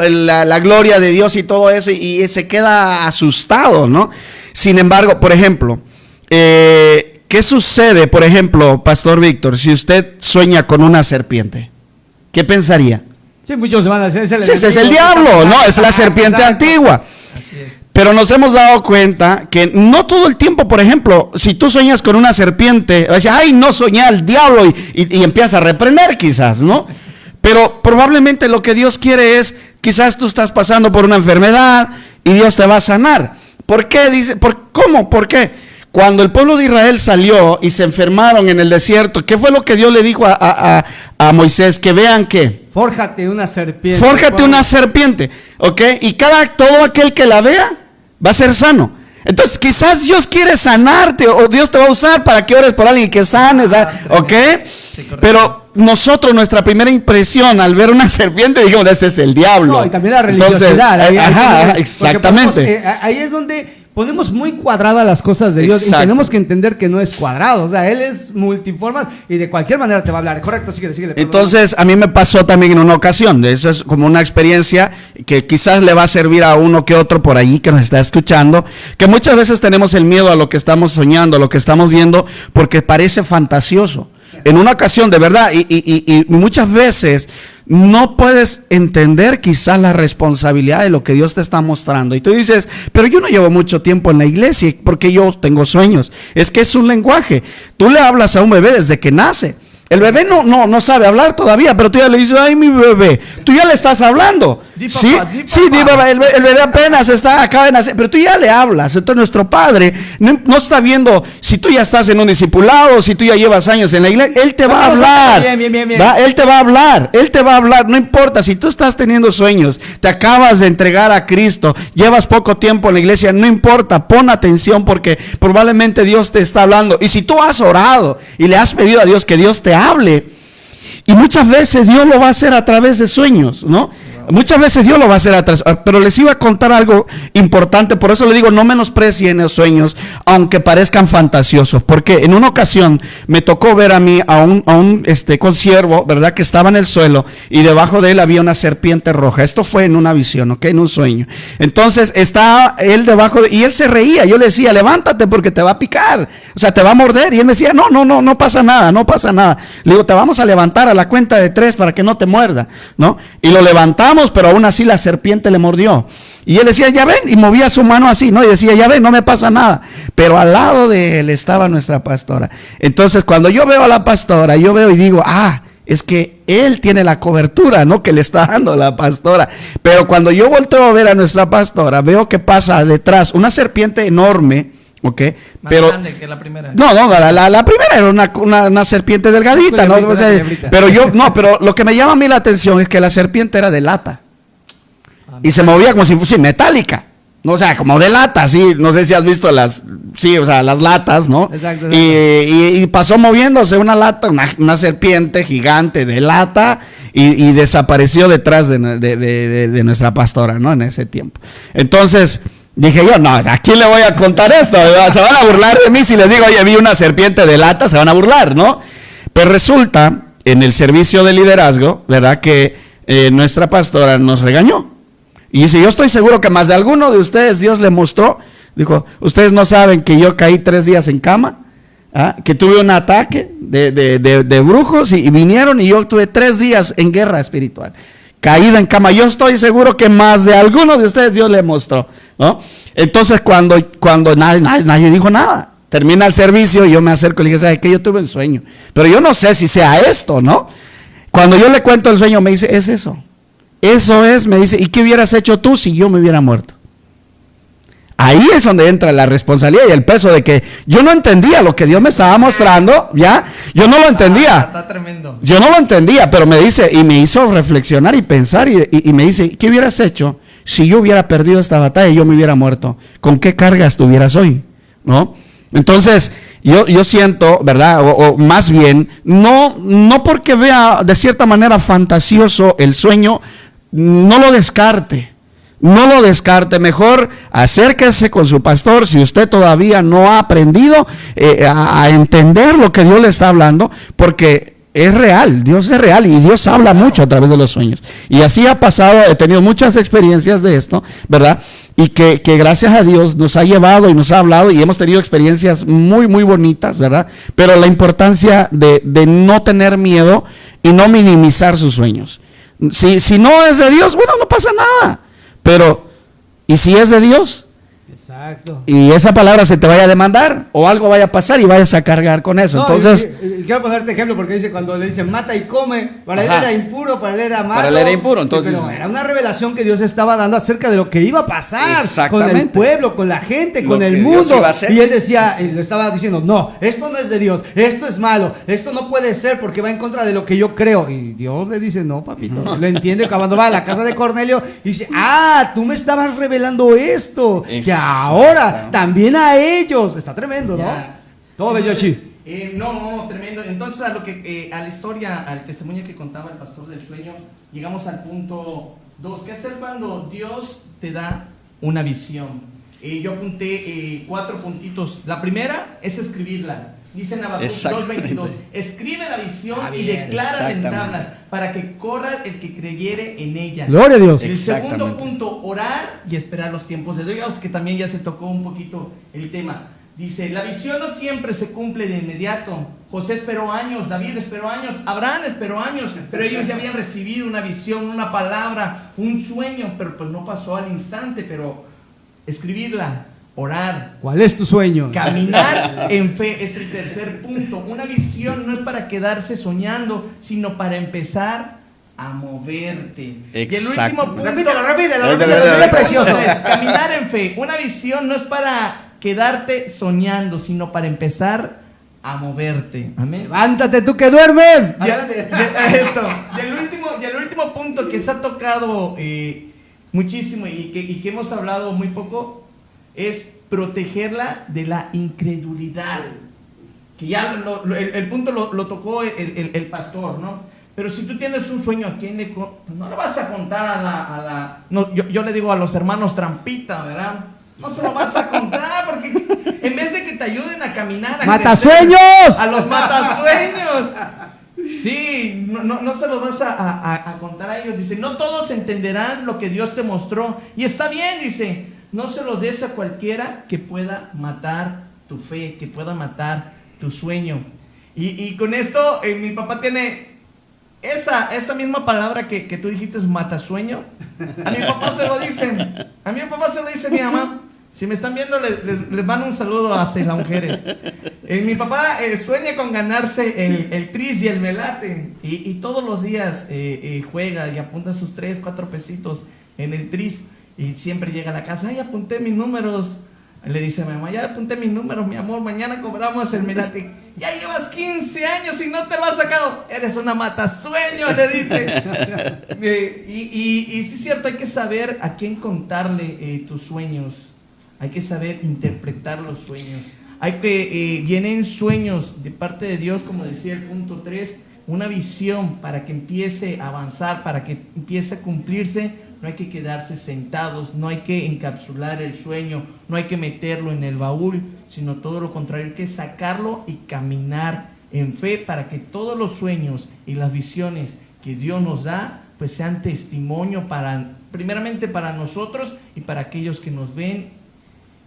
la gloria de Dios y todo eso, y se queda asustado, ¿no? Sin embargo, por ejemplo, ¿qué sucede, por ejemplo, Pastor Víctor, si usted sueña con una serpiente? ¿Qué pensaría? Sí, muchos van a decir, ese es el diablo, ¿no? Es la serpiente antigua. Así es. Pero nos hemos dado cuenta que no todo el tiempo, por ejemplo, si tú sueñas con una serpiente, vas a decir, ay, no soñé al diablo, y empiezas a reprender quizás, ¿no? Pero probablemente lo que Dios quiere es, quizás tú estás pasando por una enfermedad y Dios te va a sanar. ¿Por qué? ¿Cómo? ¿Por qué? Cuando el pueblo de Israel salió y se enfermaron en el desierto, ¿qué fue lo que Dios le dijo a Moisés? Que vean que... Fórjate una serpiente. Fórjate una serpiente, ¿ok? Y todo aquel que la vea va a ser sano. Entonces quizás Dios quiere sanarte, o Dios te va a usar para que ores por alguien que sanes, ¿ok? Sí, pero nosotros, nuestra primera impresión al ver una serpiente, dijimos, este es el diablo. No, y también la religiosidad. Entonces, exactamente. Ahí es donde ponemos muy cuadradas las cosas de Dios. Exacto. Y tenemos que entender que no es cuadrado. O sea, Él es multiformas y de cualquier manera te va a hablar. Correcto, síguele. Entonces, a mí me pasó también en una ocasión. Eso es como una experiencia que quizás le va a servir a uno que otro por ahí que nos está escuchando. Que muchas veces tenemos el miedo a lo que estamos soñando, a lo que estamos viendo, porque parece fantasioso. En una ocasión, de verdad, y muchas veces no puedes entender quizás la responsabilidad de lo que Dios te está mostrando. Y tú dices, pero yo no llevo mucho tiempo en la iglesia porque yo tengo sueños. Es que es un lenguaje. Tú le hablas a un bebé desde que nace. El bebé no sabe hablar todavía, pero tú ya le dices, ay, mi bebé, tú ya le estás hablando. ¿Sí? El bebé apenas acaba de nacer, pero tú ya le hablas. Entonces nuestro Padre no está viendo si tú ya estás en un discipulado, si tú ya llevas años en la iglesia. Él te va a hablar. Bien. Él te va a hablar. No importa si tú estás teniendo sueños, te acabas de entregar a Cristo, llevas poco tiempo en la iglesia, no importa, pon atención porque probablemente Dios te está hablando. Y si tú has orado y le has pedido a Dios que Dios te hable, y muchas veces Dios lo va a hacer a través de sueños, ¿no? Muchas veces Dios lo va a hacer atrás, pero les iba a contar algo importante, por eso le digo, no menosprecien los sueños, aunque parezcan fantasiosos, porque en una ocasión me tocó ver a mí a un consiervo, ¿verdad? Que estaba en el suelo y debajo de él había una serpiente roja. Esto fue en una visión, ¿ok? En un sueño. Entonces estaba él y él se reía. Yo le decía, levántate porque te va a picar, o sea, te va a morder. Y él me decía, no pasa nada. Le digo, te vamos a levantar a la cuenta de 3 para que no te muerda, ¿no? Y lo levantamos, pero aún así la serpiente le mordió. Y él decía, ya ven, y movía su mano así, ¿no? Y decía, ya ven, no me pasa nada. Pero al lado de él estaba nuestra pastora. Entonces, cuando yo veo a la pastora, yo veo y digo, es que él tiene la cobertura, ¿no? Que le está dando la pastora. Pero cuando yo volteo a ver a nuestra pastora, veo que pasa detrás una serpiente enorme, ¿ok? Más pero grande que la primera. No, la primera era una serpiente delgadita, ¿no? O sea, pero lo que me llama a mí la atención es que la serpiente era de lata y se movía como si fuese metálica. No, o sea, como de lata, sí, no sé si has visto las latas, ¿no? Exacto. Y pasó moviéndose una lata, una serpiente gigante de lata y desapareció detrás de nuestra pastora, ¿no? En ese tiempo. Entonces, dije yo, no, ¿a quién le voy a contar esto? Se van a burlar de mí si les digo, oye, vi una serpiente de lata, se van a burlar, ¿no? Pero resulta, en el servicio de liderazgo, ¿verdad? Que nuestra pastora nos regañó. Y dice, yo estoy seguro que más de alguno de ustedes Dios le mostró, dijo, ustedes no saben que yo caí 3 días en cama, que tuve un ataque de brujos y vinieron y yo tuve 3 días en guerra espiritual, caída en cama. Yo estoy seguro que más de alguno de ustedes Dios le mostró, ¿no? Entonces cuando nadie dijo nada, termina el servicio y yo me acerco y le dije, ¿sabes qué? Yo tuve un sueño, pero yo no sé si sea esto, ¿no? Cuando yo le cuento el sueño me dice, es eso. Eso es, me dice, ¿y qué hubieras hecho tú si yo me hubiera muerto? Ahí es donde entra la responsabilidad y el peso de que yo no entendía lo que Dios me estaba mostrando, ¿ya? Yo no lo entendía. Está tremendo. Yo no lo entendía, pero me dice, y me hizo reflexionar y pensar, y me dice, ¿qué hubieras hecho si yo hubiera perdido esta batalla y yo me hubiera muerto? ¿Con qué carga estuvieras hoy? ¿No? Entonces, yo siento, ¿verdad? O más bien, no porque vea de cierta manera fantasioso el sueño, no lo descarte, mejor acérquese con su pastor si usted todavía no ha aprendido a entender lo que Dios le está hablando, porque es real, Dios es real y Dios habla mucho a través de los sueños. Y así ha pasado, he tenido muchas experiencias de esto, ¿verdad? Y que gracias a Dios nos ha llevado y nos ha hablado y hemos tenido experiencias muy, muy bonitas, ¿verdad? Pero la importancia de no tener miedo y no minimizar sus sueños. Si no es de Dios, bueno, no pasa nada. Pero, ¿y si es de Dios? Exacto. Y esa palabra se te vaya a demandar o algo vaya a pasar y vayas a cargar con eso. No, entonces, quiero ponerte ejemplo porque dice cuando le dicen mata y come, para él era impuro, para él era malo. Para él era impuro, entonces. Pero era una revelación que Dios estaba dando acerca de lo que iba a pasar con el pueblo, con la gente, con el mundo. Y él decía, le estaba diciendo, no, esto no es de Dios, esto es malo, esto no puede ser porque va en contra de lo que yo creo. Y Dios le dice, no, papito, lo entiende. Cuando va a la casa de Cornelio y dice, tú me estabas revelando esto, que ahora también a ellos. Está tremendo, ¿no? ¿Cómo ves, Yoshi? No, tremendo. Entonces a la historia, al testimonio que contaba el pastor del sueño, llegamos al punto 2. ¿Qué hacer cuando Dios te da una visión? Yo apunté 4 puntitos. La primera es escribirla. Dice en Habacuc 2:22, escribe la visión y declara en tablas para que corra el que creyere en ella. Gloria a Dios. El segundo punto, orar y esperar los tiempos de Dios, que también ya se tocó un poquito el tema. Dice, la visión no siempre se cumple de inmediato. José esperó años, David esperó años, Abraham esperó años, pero ellos ya habían recibido una visión, una palabra, un sueño, pero pues no pasó al instante. Pero escribirla, orar. ¿Cuál es tu sueño? Caminar en fe es el tercer punto. Una visión no es para quedarse soñando, sino para empezar a moverte. Exacto. Y el último punto, repítelo, precioso. Caminar en fe. Una visión no es para quedarte soñando, sino para empezar a moverte. Amén. Levántate tú que duermes. Eso. Y el último punto que se ha tocado muchísimo y que hemos hablado muy poco es protegerla de la incredulidad. Que ya el punto lo tocó el pastor, ¿no? Pero si tú tienes un sueño, ¿a quién no lo vas a contar a la no, yo le digo a los hermanos trampita, ¿verdad? No se lo vas a contar porque en vez de que te ayuden a caminar, ¡matasueños! A los matasueños. Sí, no se los vas a contar a ellos. Dice, no todos entenderán lo que Dios te mostró. Y está bien, dice, no se los des a cualquiera que pueda matar tu fe, que pueda matar tu sueño. Y con esto, mi papá tiene esa misma palabra que tú dijiste, matasueño. A mi papá se lo dicen. A mi papá se lo dice mi mamá. Si me están viendo, les mando un saludo a las mujeres. Mi papá sueña con ganarse el tris y el melate. Y todos los días juega y apunta sus 3, 4 pesitos en el tris. Y siempre llega a la casa, apunté mis números. Le dice a mi mamá, ya apunté mis números, mi amor, mañana cobramos el Mirati. Ya llevas 15 años y no te lo has sacado. Eres una matasueños, le dice. Y sí es cierto, hay que saber a quién contarle tus sueños. Hay que saber interpretar los sueños. Vienen sueños de parte de Dios, como decía el punto 3, una visión para que empiece a avanzar, para que empiece a cumplirse. No hay que quedarse sentados, no hay que encapsular el sueño, no hay que meterlo en el baúl, sino todo lo contrario, hay que sacarlo y caminar en fe para que todos los sueños y las visiones que Dios nos da, pues sean testimonio primeramente para nosotros y para aquellos que nos ven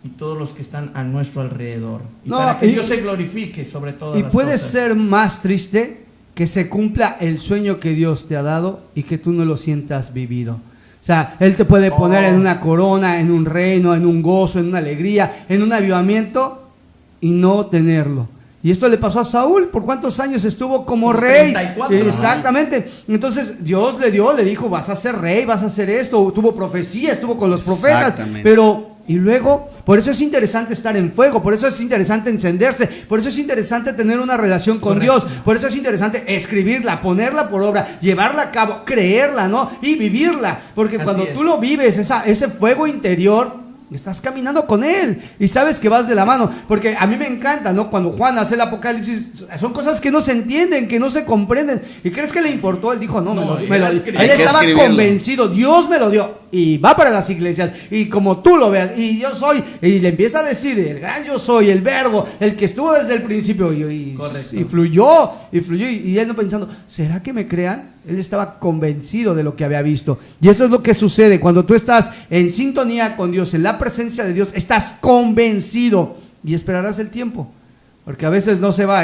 y todos los que están a nuestro alrededor. Y para que Dios se glorifique sobre todo. Y puede ser más triste que se cumpla el sueño que Dios te ha dado y que tú no lo sientas vivido. O sea, Él te puede poner en una corona, en un reino, en un gozo, en una alegría, en un avivamiento y no tenerlo. Y esto le pasó a Saúl. ¿Por cuántos años estuvo como rey? 34, exactamente. Entonces Dios le dijo, vas a ser rey, vas a hacer esto. Tuvo profecía, estuvo con los profetas. Pero... Y luego, por eso es interesante estar en fuego, por eso es interesante encenderse, por eso es interesante tener una relación con Dios, por eso es interesante escribirla, ponerla por obra, llevarla a cabo, creerla, ¿no? Y vivirla, porque cuando tú lo vives, ese fuego interior, estás caminando con Él y sabes que vas de la mano, porque a mí me encanta, ¿no? Cuando Juan hace el Apocalipsis, son cosas que no se entienden, que no se comprenden. ¿Y crees que le importó? Él dijo, él estaba convencido, Dios me lo dio y va para las iglesias y como tú lo veas, y yo soy, y le empieza a decir, el gran yo soy, el verbo, el que estuvo desde el principio y fluyó, y él no pensando, ¿será que me crean? Él estaba convencido de lo que había visto. Y eso es lo que sucede cuando tú estás en sintonía con Dios, en la presencia de Dios, estás convencido y esperarás el tiempo. Porque a veces no se va.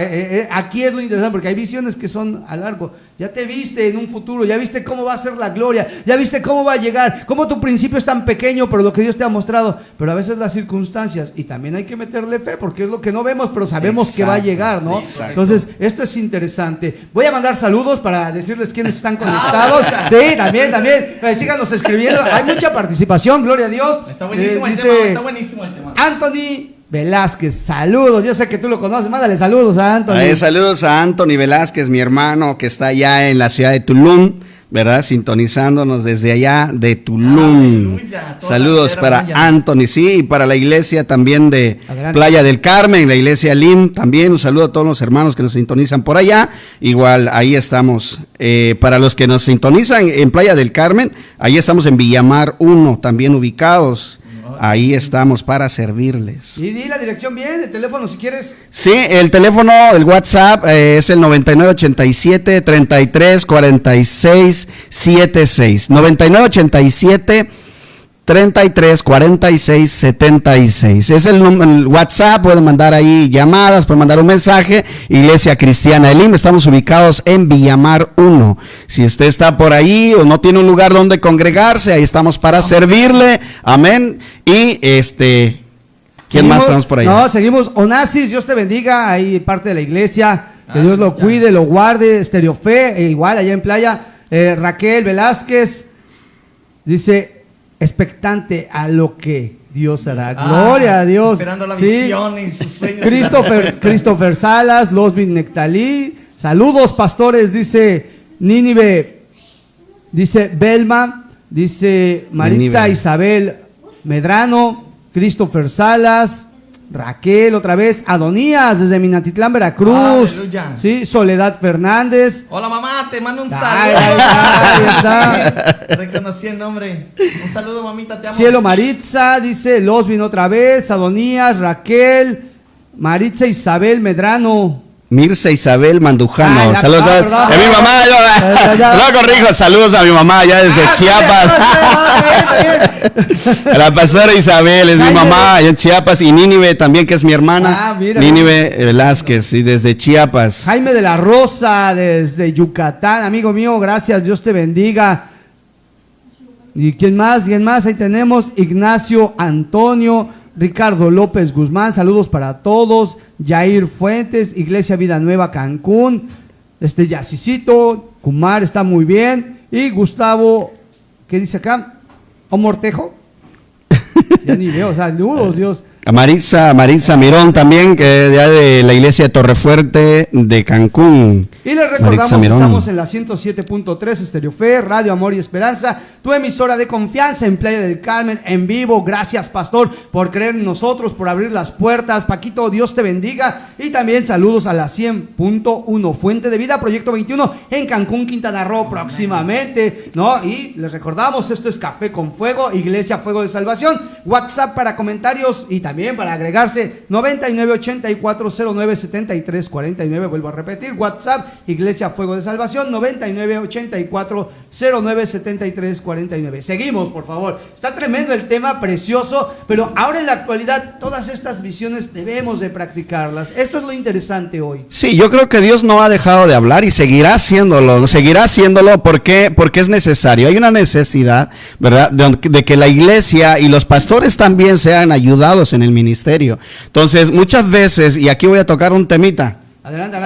Aquí es lo interesante, porque hay visiones que son a largo. Ya te viste en un futuro, ya viste cómo va a ser la gloria, ya viste cómo va a llegar, cómo tu principio es tan pequeño, pero lo que Dios te ha mostrado. Pero a veces las circunstancias, y también hay que meterle fe, porque es lo que no vemos, pero sabemos que va a llegar, ¿no? Sí, entonces, esto es interesante. Voy a mandar saludos para decirles quiénes están conectados. Sí, también. Síganos escribiendo. Hay mucha participación, gloria a Dios. Está buenísimo el tema, está buenísimo el tema. Anthony Velázquez, saludos, yo sé que tú lo conoces, mándale saludos a Anthony. Saludos a Anthony Velázquez, mi hermano que está allá en la ciudad de Tulum, ¿verdad? Sintonizándonos desde allá de Tulum. Saludos para Anthony, sí, y para la iglesia también de Playa del Carmen, la iglesia LIM, también un saludo a todos los hermanos que nos sintonizan por allá. Igual, ahí estamos. Para los que nos sintonizan en Playa del Carmen, ahí estamos en Villamar 1, también ubicados. Ahí estamos para servirles. Y di la dirección bien, el teléfono si quieres. Sí, el teléfono, el WhatsApp es el 9987-334676. 9987-334676. Es el WhatsApp, pueden mandar ahí llamadas, pueden mandar un mensaje. Iglesia Cristiana Elim, estamos ubicados en Villamar 1. Si usted está por ahí o no tiene un lugar donde congregarse, ahí estamos para servirle. Amén. Y ¿quién más estamos por ahí? No, seguimos. Onassis, Dios te bendiga, ahí parte de la iglesia, que Dios lo cuide, lo guarde. Estereofe, igual allá en Playa. Raquel Velázquez dice, expectante a lo que Dios hará. Gloria a Dios. Esperando la visión y sus sueños. Christopher Salas, Losvin Nectalí. Saludos, pastores, dice Nínive. Dice Belma. Dice Maritza Isabel Medrano. Christopher Salas. Raquel, otra vez, Adonías desde Minatitlán, Veracruz. Aleluya. Sí, Soledad Fernández. Hola mamá, te mando un saludo. Ahí está. Reconocí el nombre. Un saludo, mamita, te amo. Cielo Maritza, dice Losvin otra vez, Adonías, Raquel, Maritza Isabel Medrano. Mirza Isabel Mandujano. Saludos a mi mamá. Lo corrijo. Saludos a mi mamá allá desde Chiapas. La pastora Isabel es mi mamá allá en Chiapas. Y Nínive también, que es mi hermana. Nínive Velázquez, y desde Chiapas. Jaime de la Rosa, desde Yucatán. Amigo mío, gracias. Dios te bendiga. ¿Y quién más? Ahí tenemos Ignacio Antonio, Ricardo López Guzmán, saludos para todos. Jair Fuentes, Iglesia Vida Nueva Cancún, Yacicito, Kumar está muy bien. Y Gustavo, ¿qué dice acá? ¿Omortejo? Ya ni veo, saludos, Dios. A Maritza Mirón también, que de la iglesia de Torrefuerte de Cancún. Y les recordamos que estamos en la 107.3 Estéreo Fe, Radio Amor y Esperanza, tu emisora de confianza en Playa del Carmen, en vivo. Gracias, pastor, por creer en nosotros, por abrir las puertas. Paquito, Dios te bendiga. Y también saludos a la 100.1 Fuente de Vida, Proyecto 21 en Cancún, Quintana Roo, próximamente, ¿no? Y les recordamos, esto es Café con Fuego, Iglesia Fuego de Salvación. WhatsApp para comentarios y también para agregarse 9984097349. Vuelvo a repetir, WhatsApp Iglesia Fuego de Salvación 9984097349. Seguimos, por favor. Está tremendo el tema, precioso, pero ahora en la actualidad todas estas visiones debemos de practicarlas. Esto es lo interesante hoy. Sí, yo creo que Dios no ha dejado de hablar y seguirá haciéndolo porque es necesario. Hay una necesidad, ¿verdad?, de que la iglesia y los pastores también sean ayudados en el ministerio. Entonces, muchas veces, y aquí voy a tocar un temita. Adelante.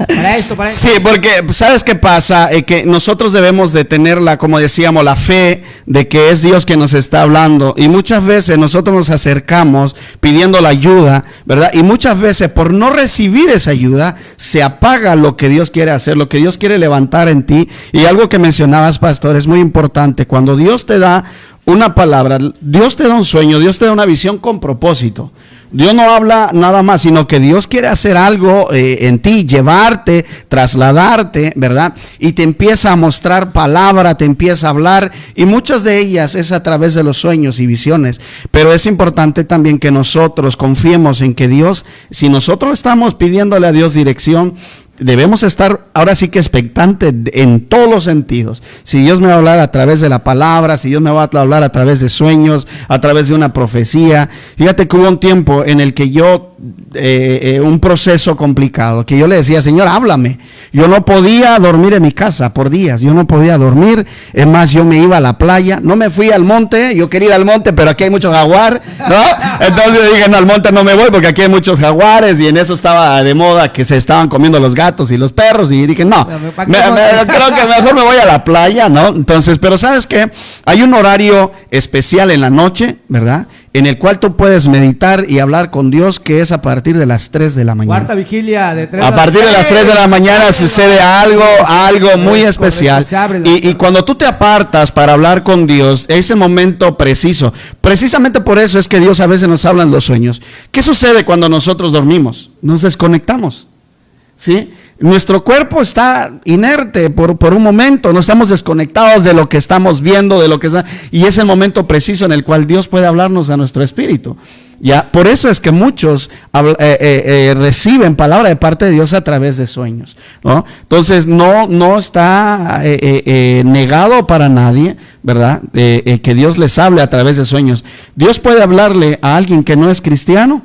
Para esto. Sí, porque ¿sabes qué pasa? Que nosotros debemos de tener como decíamos, la fe de que es Dios quien nos está hablando. Y muchas veces nosotros nos acercamos pidiendo la ayuda, ¿verdad? Y muchas veces por no recibir esa ayuda, se apaga lo que Dios quiere hacer, lo que Dios quiere levantar en ti. Y algo que mencionabas, pastor, es muy importante. Cuando Dios te da una palabra, Dios te da un sueño, Dios te da una visión con propósito. Dios no habla nada más, sino que Dios quiere hacer algo en ti, llevarte, trasladarte, ¿verdad? Y te empieza a mostrar palabra, te empieza a hablar, y muchas de ellas es a través de los sueños y visiones. Pero es importante también que nosotros confiemos en que Dios, si nosotros estamos pidiéndole a Dios dirección, debemos estar ahora sí que expectantes en todos los sentidos. Si Dios me va a hablar a través de la palabra, si Dios me va a hablar a través de sueños, a través de una profecía. Fíjate que hubo un tiempo en el que yo, un proceso complicado, que yo le decía, Señor, háblame. Yo no podía dormir en mi casa por días, yo no podía dormir. Es más, yo me iba a la playa, no me fui al monte, yo quería ir al monte, pero aquí hay mucho jaguar, ¿no? Entonces dije, no, al monte no me voy porque aquí hay muchos jaguares, y en eso estaba de moda que se estaban comiendo los gatos y los perros, y dije, no, creo que mejor me voy a la playa, ¿no? Entonces, pero ¿sabes qué? Hay un horario especial en la noche, ¿verdad?, en el cual tú puedes meditar y hablar con Dios, que es a partir de las 3 de la mañana. Cuarta vigilia de 3 a partir de las 3 de la mañana sucede algo muy especial. Y cuando tú te apartas para hablar con Dios, ese momento preciso, precisamente por eso es que Dios a veces nos habla en los sueños. ¿Qué sucede cuando nosotros dormimos? Nos desconectamos, ¿sí? Nuestro cuerpo está inerte por un momento, no estamos desconectados de lo que estamos viendo, de lo que está, y es el momento preciso en el cual Dios puede hablarnos a nuestro espíritu. Ya, por eso es que muchos reciben palabra de parte de Dios a través de sueños, ¿no? Entonces no está negado para nadie, ¿verdad? Que Dios les hable a través de sueños. Dios puede hablarle a alguien que no es cristiano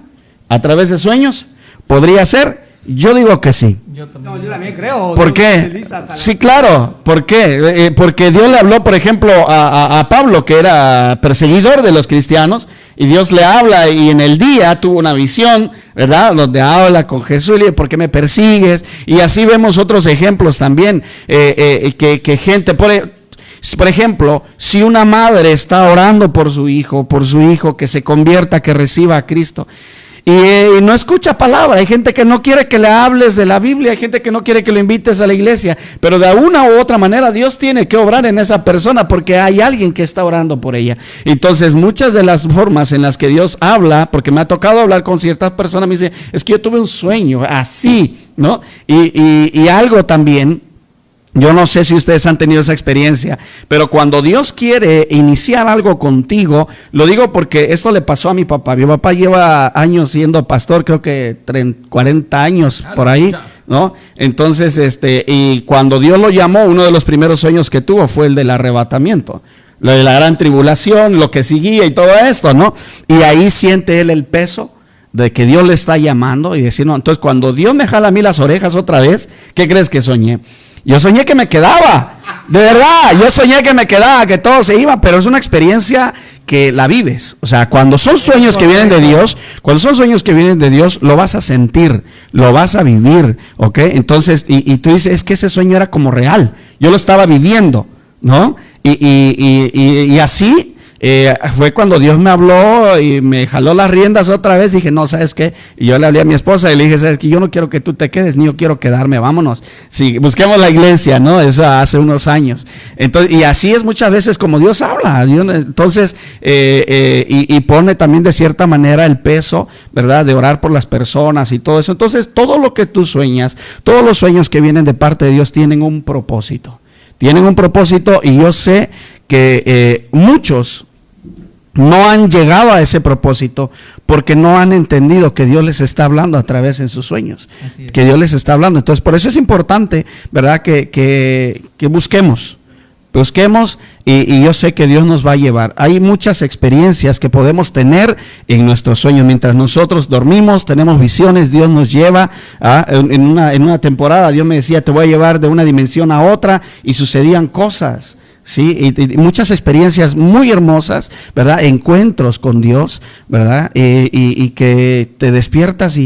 a través de sueños. ¿Podría ser? Yo digo que sí. Yo también creo. ¿Por qué? Sí, claro. ¿Por qué? Porque Dios le habló, por ejemplo, a Pablo, que era perseguidor de los cristianos, y Dios le habla, y en el día tuvo una visión, ¿verdad?, donde habla con Jesús y le dice, ¿por qué me persigues? Y así vemos otros ejemplos también, que gente, por ejemplo, si una madre está orando por su hijo que se convierta, que reciba a Cristo, y no escucha palabra, hay gente que no quiere que le hables de la Biblia, hay gente que no quiere que lo invites a la iglesia, pero de una u otra manera Dios tiene que obrar en esa persona porque hay alguien que está orando por ella. Entonces, muchas de las formas en las que Dios habla, porque me ha tocado hablar con ciertas personas, me dicen, es que yo tuve un sueño así, ¿no? Y algo también. Yo no sé si ustedes han tenido esa experiencia, pero cuando Dios quiere iniciar algo contigo, lo digo porque esto le pasó a mi papá. Mi papá lleva años siendo pastor, creo que 40 años por ahí, ¿no? Entonces, y cuando Dios lo llamó, uno de los primeros sueños que tuvo fue el del arrebatamiento, lo de la gran tribulación, lo que seguía y todo esto, ¿no? Y ahí siente él el peso de que Dios le está llamando y decir, no, entonces cuando Dios me jala a mí las orejas otra vez, ¿qué crees que soñé? Yo soñé que me quedaba, de verdad, yo soñé que me quedaba, que todo se iba, pero es una experiencia que la vives. O sea, cuando son sueños que vienen de Dios, lo vas a sentir, lo vas a vivir, ¿ok? Entonces, y tú dices, es que ese sueño era como real, yo lo estaba viviendo, ¿no? Y así fue cuando Dios me habló y me jaló las riendas otra vez. Dije, no, ¿sabes qué? Y yo le hablé a mi esposa y le dije, ¿sabes qué? Yo no quiero que tú te quedes, ni yo quiero quedarme, vámonos. Sí, busquemos la iglesia, ¿no? Eso hace unos años. Entonces, y así es muchas veces como Dios habla. Entonces, y pone también de cierta manera el peso, ¿verdad? De orar por las personas y todo eso. Entonces, todo lo que tú sueñas, todos los sueños que vienen de parte de Dios tienen un propósito. Tienen un propósito, y yo sé que muchos no han llegado a ese propósito porque no han entendido que Dios les está hablando a través en sus sueños, que Dios les está hablando. Entonces, por eso es importante, ¿verdad? Que busquemos y yo sé que Dios nos va a llevar. Hay muchas experiencias que podemos tener en nuestros sueños. Mientras nosotros dormimos, tenemos visiones, Dios nos lleva en una temporada. Dios me decía, te voy a llevar de una dimensión a otra, y sucedían cosas. Sí, y muchas experiencias muy hermosas, ¿verdad? Encuentros con Dios, ¿verdad? Y que te despiertas.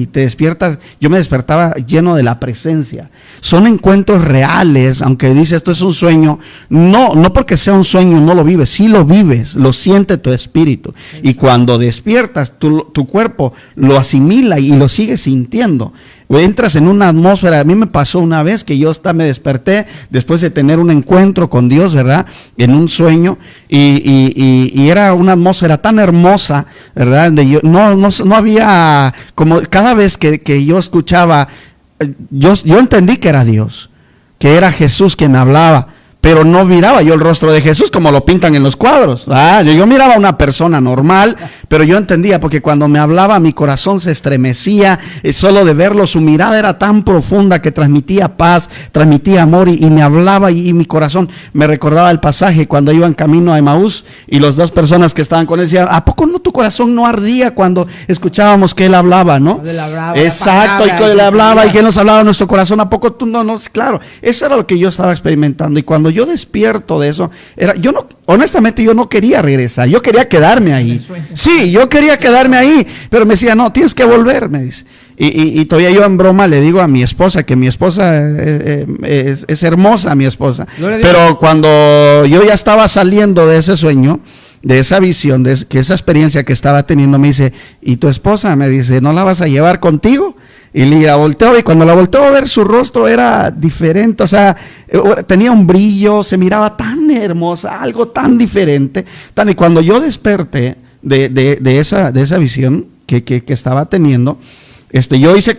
Yo me despertaba lleno de la presencia. Son encuentros reales, aunque dice esto es un sueño, no porque sea un sueño no lo vives, sí lo vives, lo siente tu espíritu. Y cuando despiertas, tu cuerpo lo asimila y lo sigue sintiendo. Entras en una atmósfera. A mí me pasó una vez que yo me desperté después de tener un encuentro con Dios, ¿verdad? En un sueño, y era una atmósfera tan hermosa, ¿verdad? No había, como cada vez que yo escuchaba, yo entendí que era Dios, que era Jesús quien me hablaba. Pero no miraba yo el rostro de Jesús como lo pintan en los cuadros. Yo miraba a una persona normal, pero yo entendía, porque cuando me hablaba mi corazón se estremecía, solo de verlo. Su mirada era tan profunda que transmitía paz, transmitía amor, y me hablaba, y mi corazón me recordaba el pasaje cuando iban camino a Emaús y las dos personas que estaban con él decían, ¿a poco no tu corazón no ardía cuando escuchábamos que él hablaba, no? Exacto, y que él hablaba y que él nos hablaba a nuestro corazón. ¿A poco tú no? Claro, eso era lo que yo estaba experimentando. Y cuando yo despierto de eso, honestamente yo no quería regresar, yo quería quedarme ahí. Sí, yo quería quedarme ahí, pero me decía, no, tienes que volver, me dice. Y todavía yo en broma le digo a mi esposa, que mi esposa es hermosa, mi esposa. Pero cuando yo ya estaba saliendo de ese sueño, de esa visión, que esa experiencia que estaba teniendo, me dice, ¿y tu esposa? Me dice, ¿no la vas a llevar contigo? Y la volteo, y cuando la volteo a ver, su rostro era diferente, o sea, tenía un brillo, se miraba tan hermosa, algo tan diferente. Y cuando yo desperté de esa visión que estaba teniendo, yo hice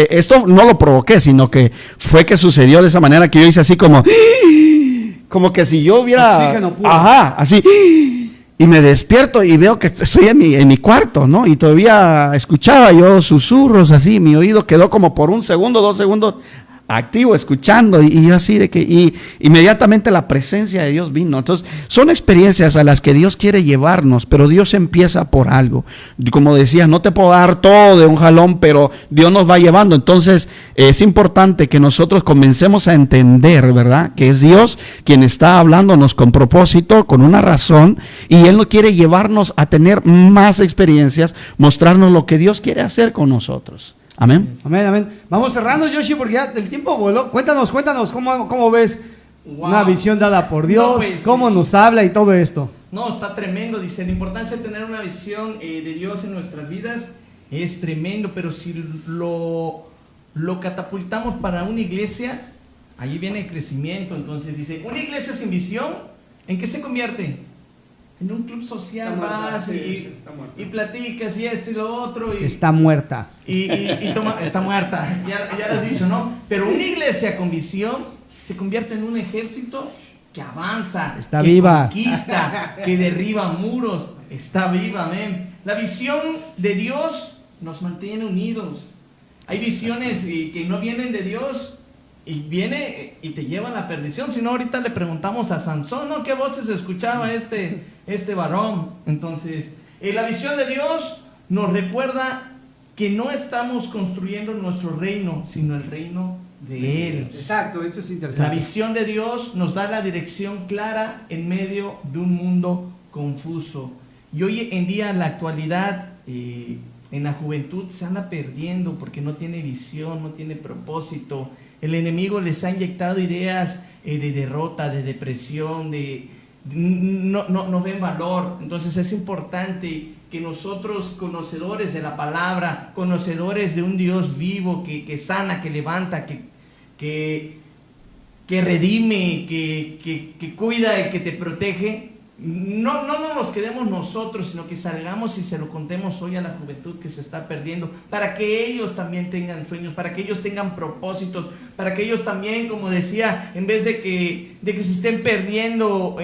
esto no lo provoqué, sino que fue que sucedió de esa manera, que yo hice así como que si yo hubiera, así. Y me despierto y veo que estoy en mi cuarto, ¿no? Y todavía escuchaba yo susurros así, mi oído quedó como por 1 segundo, 2 segundos activo, escuchando, y así de que, y inmediatamente la presencia de Dios vino. Entonces, son experiencias a las que Dios quiere llevarnos, pero Dios empieza por algo. Como decía, no te puedo dar todo de un jalón, pero Dios nos va llevando. Entonces, es importante que nosotros comencemos a entender, ¿verdad? Que es Dios quien está hablándonos con propósito, con una razón, y Él no quiere llevarnos a tener más experiencias, mostrarnos lo que Dios quiere hacer con nosotros. Amén. Amén. Vamos cerrando, Yoshi, porque ya el tiempo voló. Cuéntanos, ¿cómo ves una visión dada por Dios? Pues, cómo nos habla y todo esto. No, está tremendo, dice. La importancia de tener una visión de Dios en nuestras vidas es tremendo, pero si lo catapultamos para una iglesia, ahí viene el crecimiento. Entonces dice, una iglesia sin visión, ¿en qué se convierte? En un club social vas y platicas y esto y lo otro. Está muerta. Está muerta, ya lo has dicho, ¿no? Pero una iglesia con visión se convierte en un ejército que avanza, está viva, conquista, que derriba muros, está viva, amén. La visión de Dios nos mantiene unidos. Hay visiones que no vienen de Dios y viene y te lleva a la perdición. Si no, ahorita le preguntamos a Sansón, ¿no? ¿Qué voces escuchaba este varón? Entonces, la visión de Dios nos recuerda que no estamos construyendo nuestro reino, sino el reino de Él. Exacto, eso es interesante. La visión de Dios nos da la dirección clara en medio de un mundo confuso. Y hoy en día, en la actualidad, en la juventud se anda perdiendo porque no tiene visión, no tiene propósito. El enemigo les ha inyectado ideas de derrota, de depresión, de no ven valor. Entonces es importante que nosotros, conocedores de la palabra, conocedores de un Dios vivo que sana, que levanta, que redime, que cuida y que te protege, no nos quedemos nosotros, sino que salgamos y se lo contemos hoy a la juventud que se está perdiendo, para que ellos también tengan sueños, para que ellos tengan propósitos, para que ellos también, como decía, en vez de que se estén perdiendo,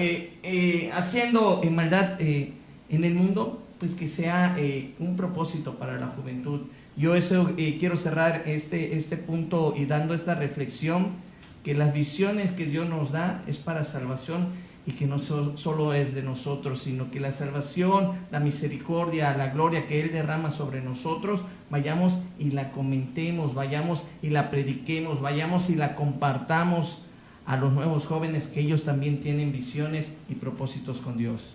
haciendo maldad en el mundo, pues que sea un propósito para la juventud. Yo eso quiero cerrar este punto y dando esta reflexión, que las visiones que Dios nos da es para salvación, y que no solo es de nosotros, sino que la salvación, la misericordia, la gloria que Él derrama sobre nosotros, vayamos y la comentemos, vayamos y la prediquemos, vayamos y la compartamos a los nuevos jóvenes, que ellos también tienen visiones y propósitos con Dios.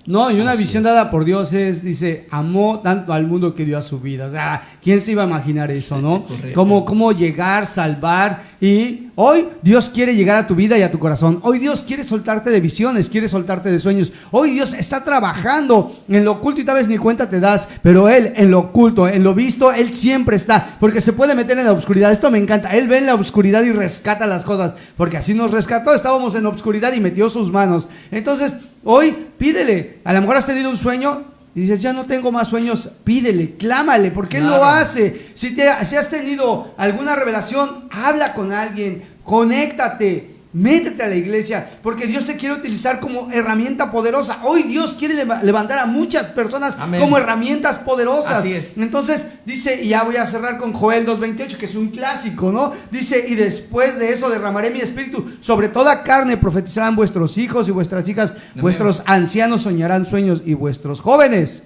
No, y una visión dada por Dios dice, amó tanto al mundo que dio a su vida. O sea, ¿quién se iba a imaginar eso, no? Cómo llegar, salvar. Y hoy Dios quiere llegar a tu vida y a tu corazón. Hoy Dios quiere soltarte de visiones, quiere soltarte de sueños. Hoy Dios está trabajando en lo oculto y tal vez ni cuenta te das, pero Él en lo oculto, en lo visto, Él siempre está, porque se puede meter en la oscuridad. Esto me encanta. Él ve en la oscuridad y rescata las cosas, porque así nos rescató. Estábamos en la oscuridad y metió sus manos. Entonces, hoy pídele. A lo mejor has tenido un sueño y dices, ya no tengo más sueños. Pídele, clámale, porque Él lo hace. Si has tenido alguna revelación, habla con alguien, conéctate, métete a la iglesia, porque Dios te quiere utilizar como herramienta poderosa. Hoy Dios quiere levantar a muchas personas como herramientas poderosas. Así es. Entonces dice, y ya voy a cerrar con Joel 2:28, que es un clásico, ¿no? Dice, y después de eso derramaré mi espíritu sobre toda carne, profetizarán vuestros hijos y vuestras hijas, vuestros ancianos soñarán sueños y vuestros jóvenes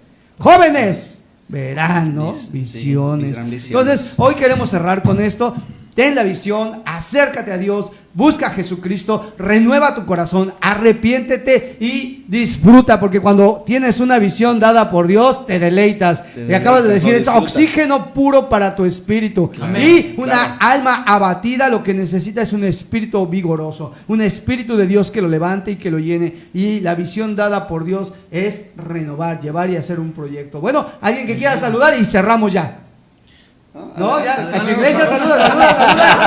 verán, ¿no? Visiones. Entonces hoy queremos cerrar con esto. Ten la visión, acércate a Dios, busca a Jesucristo, renueva tu corazón, arrepiéntete y disfruta, porque cuando tienes una visión dada por Dios, te deleitas. Y acabas de decir, es oxígeno puro para tu espíritu. Amén. Y una alma abatida lo que necesita es un espíritu vigoroso, un espíritu de Dios que lo levante y que lo llene. Y la visión dada por Dios es renovar, llevar y hacer un proyecto. Bueno, alguien que quiera saludar y cerramos ya. No, ya, a su iglesia, saluda.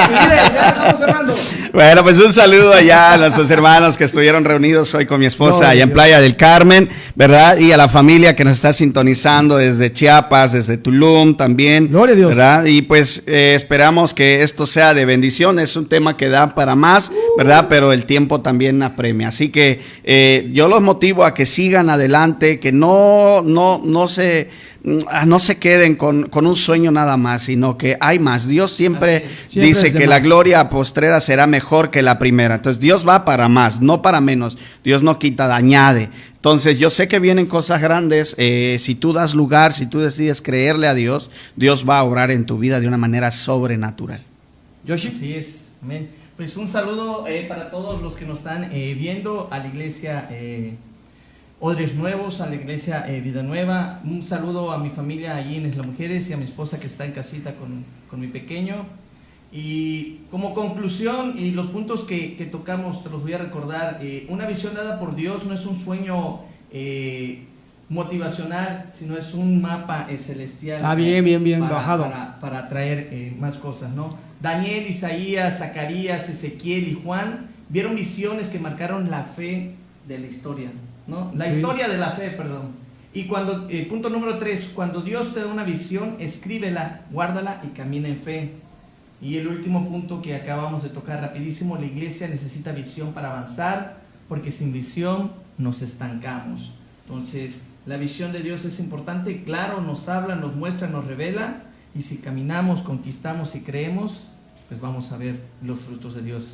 Ya estamos cerrando. Bueno, pues un saludo allá a nuestros hermanos que estuvieron reunidos hoy con mi esposa allá en Playa del Carmen, ¿verdad? Y a la familia que nos está sintonizando desde Chiapas, desde Tulum también. Gloria a Dios. ¿Verdad? Y pues esperamos que esto sea de bendición. Es un tema que da para más, ¿verdad? Pero el tiempo también apremia. Así que yo los motivo a que sigan adelante, que no se queden con un sueño nada más, sino que hay más. Dios siempre dice que la gloria postrera será mejor que la primera. Entonces Dios va para más, no para menos. Dios no quita, añade. Entonces yo sé que vienen cosas grandes. Si tú das lugar, si tú decides creerle a Dios, Dios va a obrar en tu vida de una manera sobrenatural. Yoshi. Así es. Amén. Pues un saludo para todos los que nos están viendo, a la iglesia Odres Nuevos, a la iglesia Vida Nueva. Un saludo a mi familia allí en Las Mujeres y a mi esposa que está en casita con mi pequeño. Y como conclusión, y los puntos que tocamos, te los voy a recordar. Una visión dada por Dios no es un sueño motivacional, sino es un mapa celestial. Bien bajado. Para traer más cosas, ¿no? Daniel, Isaías, Zacarías, Ezequiel y Juan vieron visiones que marcaron la fe de la historia, ¿no? Historia de la fe, perdón. Y cuando, punto número 3, cuando Dios te da una visión, escríbela, guárdala y camina en fe. Y el último punto que acabamos de tocar rapidísimo, la iglesia necesita visión para avanzar, porque sin visión nos estancamos. Entonces, la visión de Dios es importante, claro, nos habla, nos muestra, nos revela, y si caminamos, conquistamos y creemos, pues vamos a ver los frutos de Dios.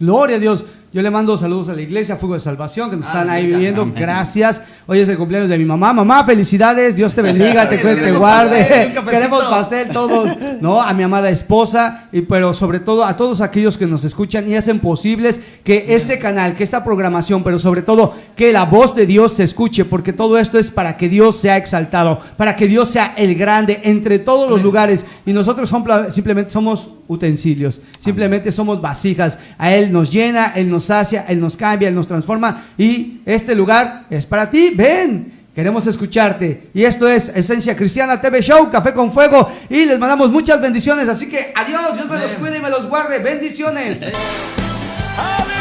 Gloria a Dios. Yo le mando saludos a la iglesia Fuego de Salvación, que nos están ahí viviendo. Amén. Gracias. Hoy es el cumpleaños de mi mamá. Mamá, felicidades. Dios te bendiga, te cuide, te guarde. Queremos pastel todos. No, a mi amada esposa, pero sobre todo a todos aquellos que nos escuchan y hacen posibles que este canal, que esta programación, pero sobre todo que la voz de Dios se escuche, porque todo esto es para que Dios sea exaltado, para que Dios sea el grande entre todos los lugares, y nosotros simplemente somos utensilios, simplemente somos vasijas. A Él nos llena, Él nos nos sacia, Él nos cambia, Él nos transforma. Y este lugar es para ti. Ven, queremos escucharte. Y esto es Esencia Cristiana TV Show, Café con Fuego. Y les mandamos muchas bendiciones. Así que adiós, Dios me los cuide y me los guarde. Bendiciones. ¡Aleluya!